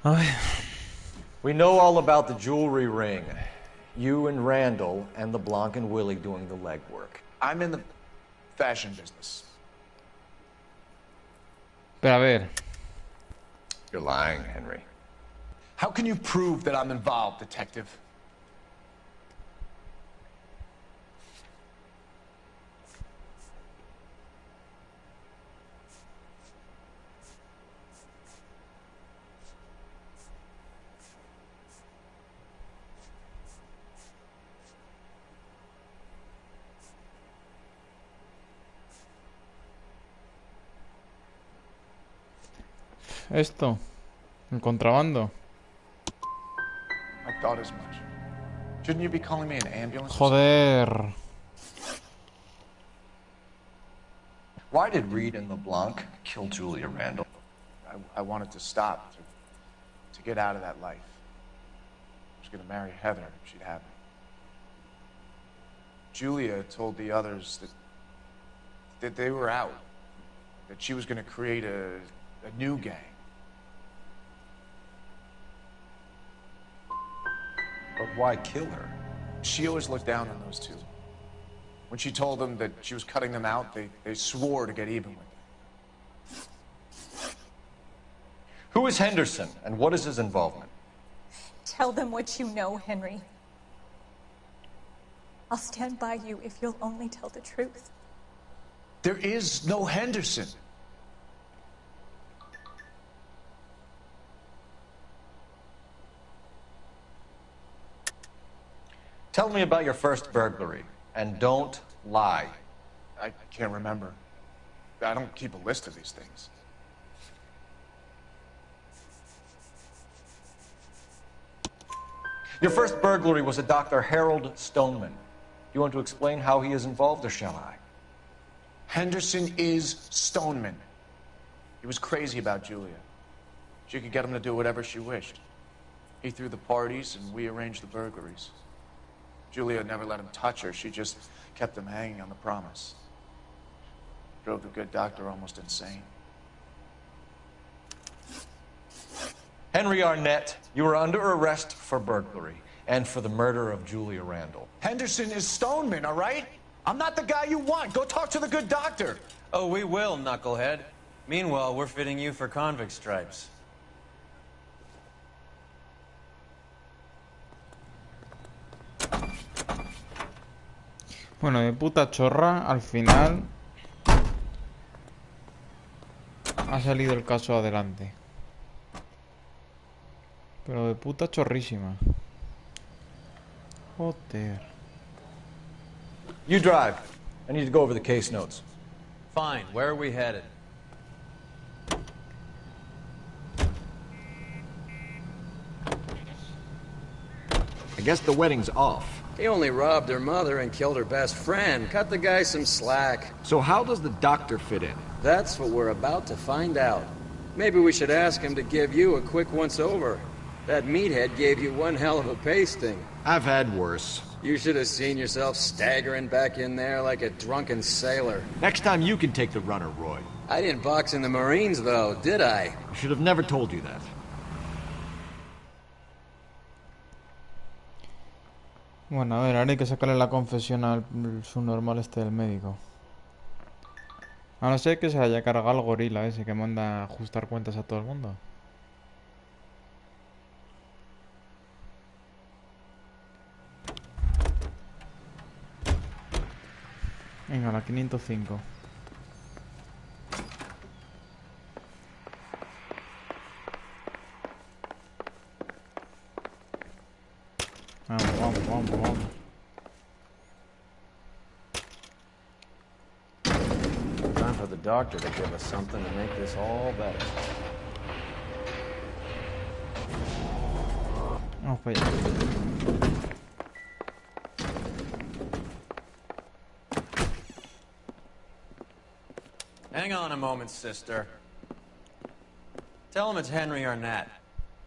Ay. We know all about the jewelry ring. You and Randall and LeBlanc and Willie doing the legwork. I'm in the fashion business. Pero a ver. You're lying, Henry. How can you prove that I'm involved, detective? Esto. El contrabando. I thought as much. Shouldn't you be calling me an ambulance? Joder. Why did Reed and LeBlanc kill Julia Randall? I wanted to stop, to get out of that life. I was going to marry Heather if she'd have me. Julia told the others that they were out, that she was going to create a new gang. But why kill her? She always looked down on those two. When she told them that she was cutting them out, they swore to get even with her. Who is Henderson, and what is his involvement? Tell them what you know, Henry. I'll stand by you if you'll only tell the truth. There is no Henderson. Tell me about your first burglary, and don't lie. I can't remember. I don't keep a list of these things. Your first burglary was a Dr. Harold Stoneman. Do you want to explain how he is involved, or shall I? Henderson is Stoneman. He was crazy about Julia. She could get him to do whatever she wished. He threw the parties, and we arranged the burglaries. Julia never let him touch her. She just kept him hanging on the promise. Drove the good doctor almost insane. Henry Arnett, you are under arrest for burglary and for the murder of Julia Randall. Henderson is Stoneman, all right? I'm not the guy you want. Go talk to the good doctor. Oh, we will, knucklehead. Meanwhile, we're fitting you for convict stripes. Bueno, de puta chorra, al final ha salido el caso adelante. Pero de puta chorrísima. Joder. You drive. I need to go over the case notes. Fine. Where are we headed? I guess the wedding's off. He only robbed her mother and killed her best friend. Cut the guy some slack. So how does the doctor fit in? That's what we're about to find out. Maybe we should ask him to give you a quick once-over. That meathead gave you one hell of a pasting. I've had worse. You should have seen yourself staggering back in there like a drunken sailor. Next time you can take the runner, Roy. I didn't box in the Marines, though, did I? I should have never told you that. Bueno, a ver, ahora hay que sacarle la confesión al subnormal este del médico. A no ser que se haya cargado el gorila ese que manda a ajustar cuentas a todo el mundo. Venga, la 505. Vamos, vamos, vamos, vamos. Time for the doctor to give us something to make this all better. Vamos para allá. Hang on a moment, sister. Tell him it's Henry Arnett.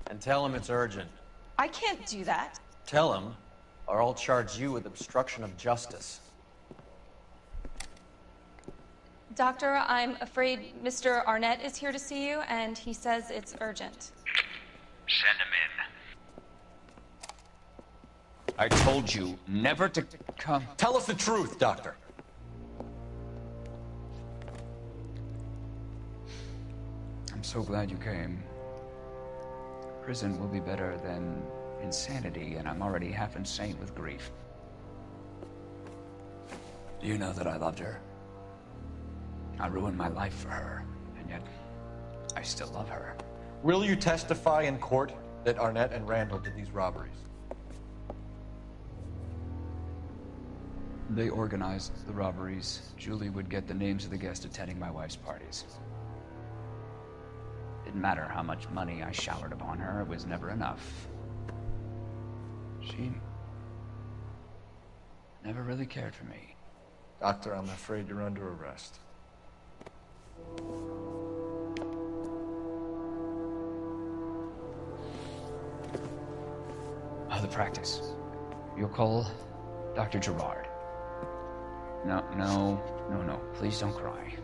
And tell him it's urgent. I can't do that. Tell him, or I'll charge you with obstruction of justice. Doctor, I'm afraid Mr. Arnett is here to see you, and he says it's urgent. Send him in. I told you never to come. Tell us the truth, Doctor. I'm so glad you came. Prison will be better than insanity, and I'm already half insane with grief. Do you know that I loved her? I ruined my life for her, and yet I still love her. Will you testify in court that Arnett and Randall did these robberies? They organized the robberies. Julie would get the names of the guests attending my wife's parties. Didn't matter how much money I showered upon her, it was never enough. She never really cared for me. Doctor, I'm afraid you're under arrest. Oh, the practice. You'll call Dr. Gerard. No. Please don't cry.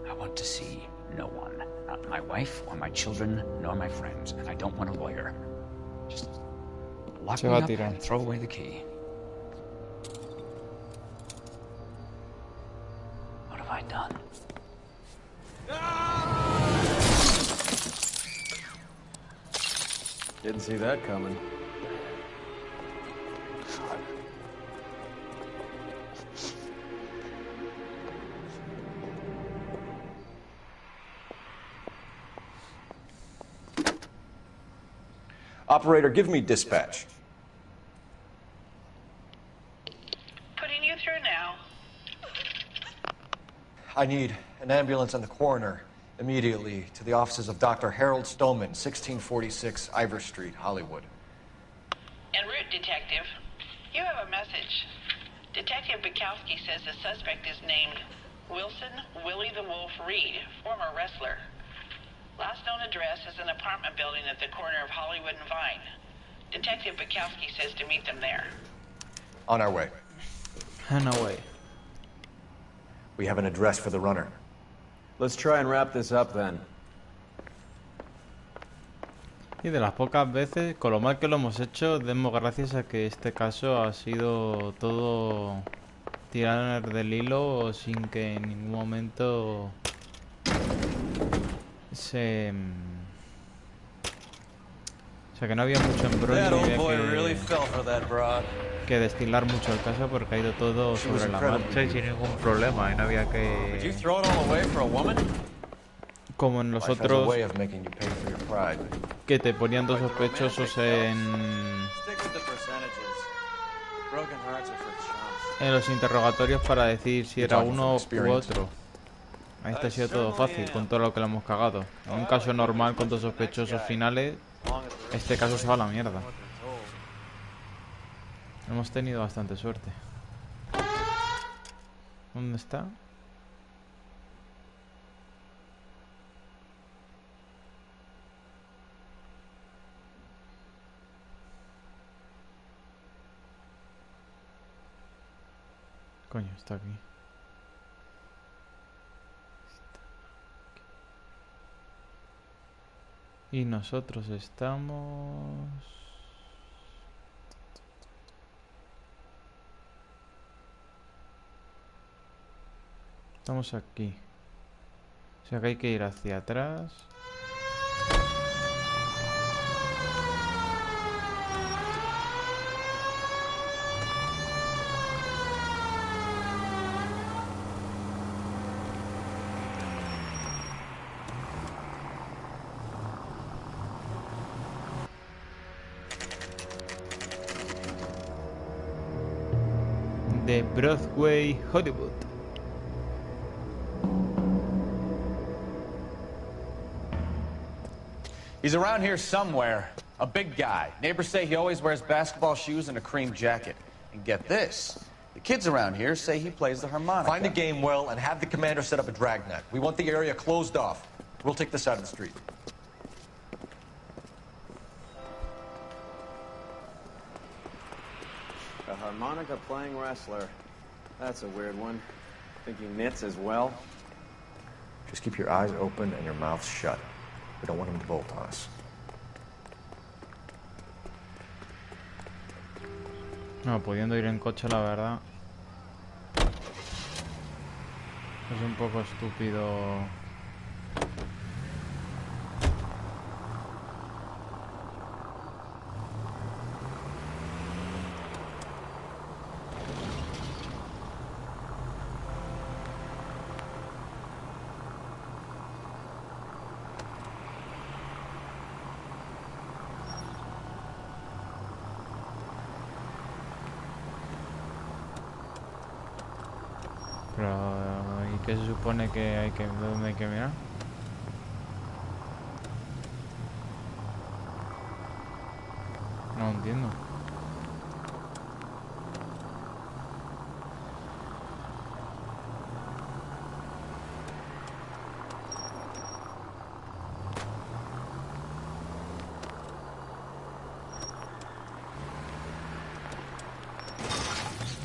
I want to see no one. Not my wife, or my children, nor my friends. And I don't want a lawyer. Just lock me up and throw away the key. What have I done? Didn't see that coming. Operator, give me dispatch. Putting you through now. I need an ambulance and the coroner immediately to the offices of Dr. Harold Stoneman, 1646 Ivor Street, Hollywood. En route, Detective. You have a message. Detective Bukowski says the suspect is named Wilson Willie the Wolf Reed, former wrestler. Last known address is an apartment building at the corner of Hollywood and Vine. Detective Bukowski says to meet them there. On our way. On our way. We have an address for the runner. Let's try and wrap this up then. Y de las pocas veces, con lo mal que lo hemos hecho, demos gracias a que este caso ha sido todo tirar del hilo sin que en ningún momento se... O sea, que no había mucho embrollo, no había que destilar mucho el caso porque ha ido todo sobre la marcha y sin ningún problema y no había que... Como en los otros que te ponían dos sospechosos en los interrogatorios para decir si era uno u otro. Ahí está, ha sido todo fácil con todo lo que le hemos cagado. En un caso normal con dos sospechosos finales, este caso se va a la mierda. Hemos tenido bastante suerte. ¿Dónde está? Coño, está aquí. Y nosotros estamos... Estamos aquí. O sea que hay que ir hacia atrás. De Broadway, Hollywood. He's around here somewhere. A big guy. Neighbors say he always wears basketball shoes and a cream jacket. And get this. The kids around here say he plays the harmonica. Find the game well and have the commander set up a dragnet. We want the area closed off. We'll take this side of the street. A harmonica-playing wrestler. That's a weird one. Think he knits as well? Just keep your eyes open and your mouth shut. We don't want him to bolt on us. No, pudiendo ir en coche, la verdad. Es un poco estúpido. Pero, ¿y qué se supone que hay que... ¿Dónde hay que mirar? No entiendo.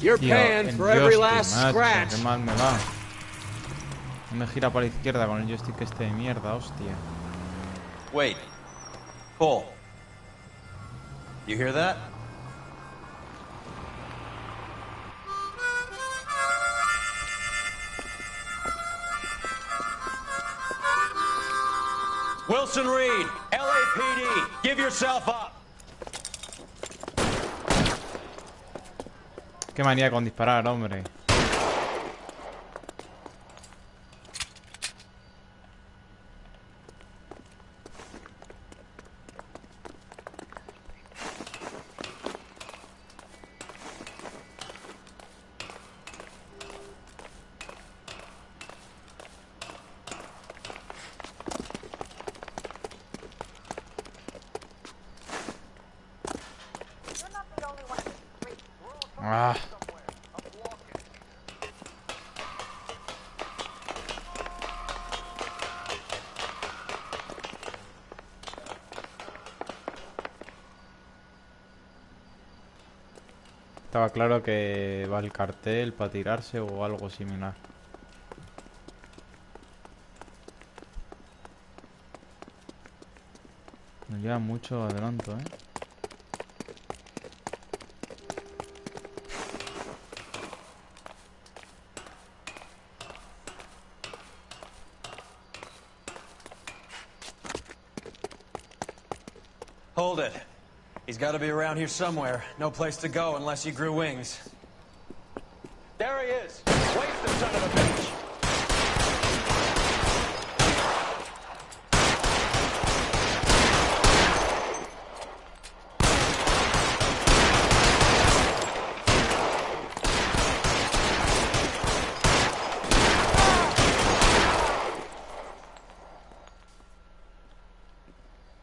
You're paying for every last scratch. Qué mal me va. No me gira para la izquierda con el joystick este de mierda, hostia. Wait. Pull. You hear that? Wilson Reed, LAPD, give yourself up. Qué manía con disparar, hombre. Ah. Estaba claro que va el cartel para tirarse o algo similar. No lleva mucho adelanto, ¿eh? Hold it. He's got to be around here somewhere. No place to go unless he grew wings. There he is! Waste the son of a bitch!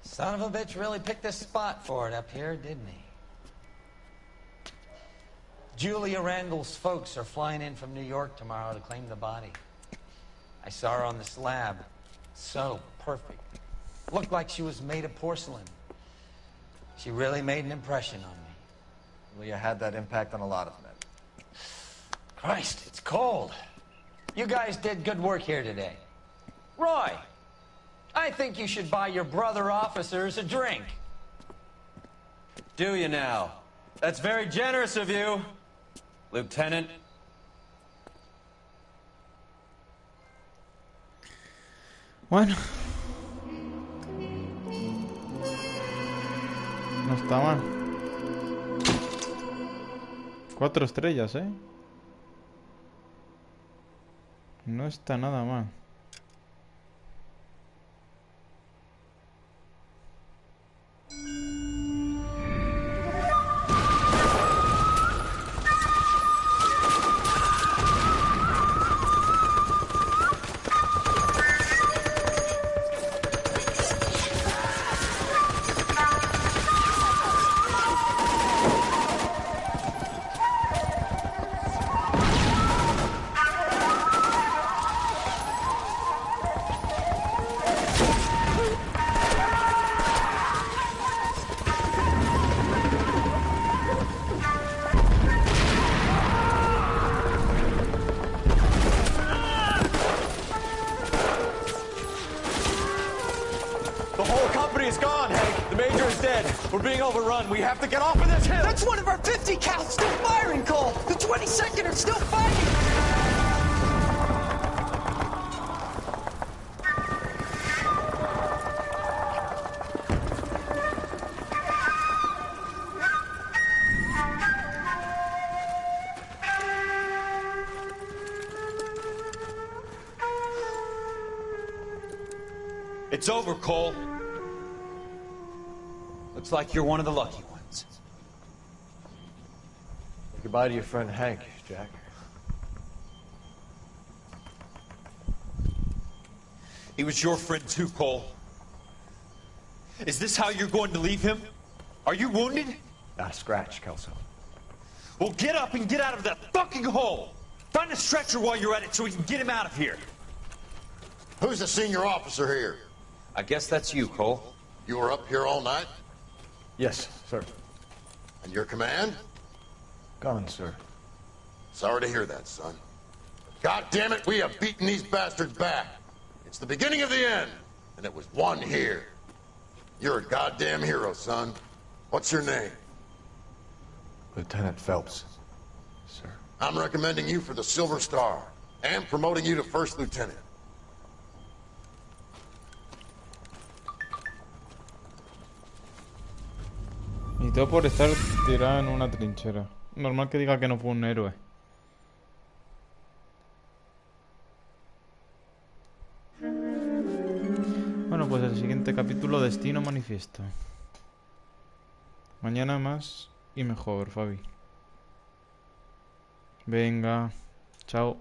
Son of a bitch really picked this spot for it up here, didn't he? Julia Randall's folks are flying in from New York tomorrow to claim the body. I saw her on the slab. So perfect. Looked like she was made of porcelain. She really made an impression on me. Julia had that impact on a lot of men. Christ, it's cold. You guys did good work here today. Roy, I think you should buy your brother officers a drink. Do you now? That's very generous of you, Lieutenant. Bueno. No está mal. 4 estrellas, ¿eh? No está nada mal. We're being overrun. We have to get off of this hill. That's one of our 50 cal still firing, Cole. The 22nd are still fighting. It's over, Cole. Looks like you're one of the lucky ones. Goodbye to your friend Hank, Jack. He was your friend too, Cole. Is this how you're going to leave him? Are you wounded? Not a scratch, Kelso. Well, get up and get out of that fucking hole! Find a stretcher while you're at it so we can get him out of here. Who's the senior officer here? I guess that's you, Cole. You were up here all night? Yes, sir. And your command? Gone, sir. Sorry to hear that, son. God damn it, we have beaten these bastards back. It's the beginning of the end, and it was one here. You're a goddamn hero, son. What's your name? Lieutenant Phelps, sir. I'm recommending you for the Silver Star, and promoting you to First Lieutenant. Y todo por estar tirado en una trinchera. Normal que diga que no fue un héroe. Bueno, pues el siguiente capítulo, Destino Manifiesto. Mañana más y mejor, Fabi. Venga, chao.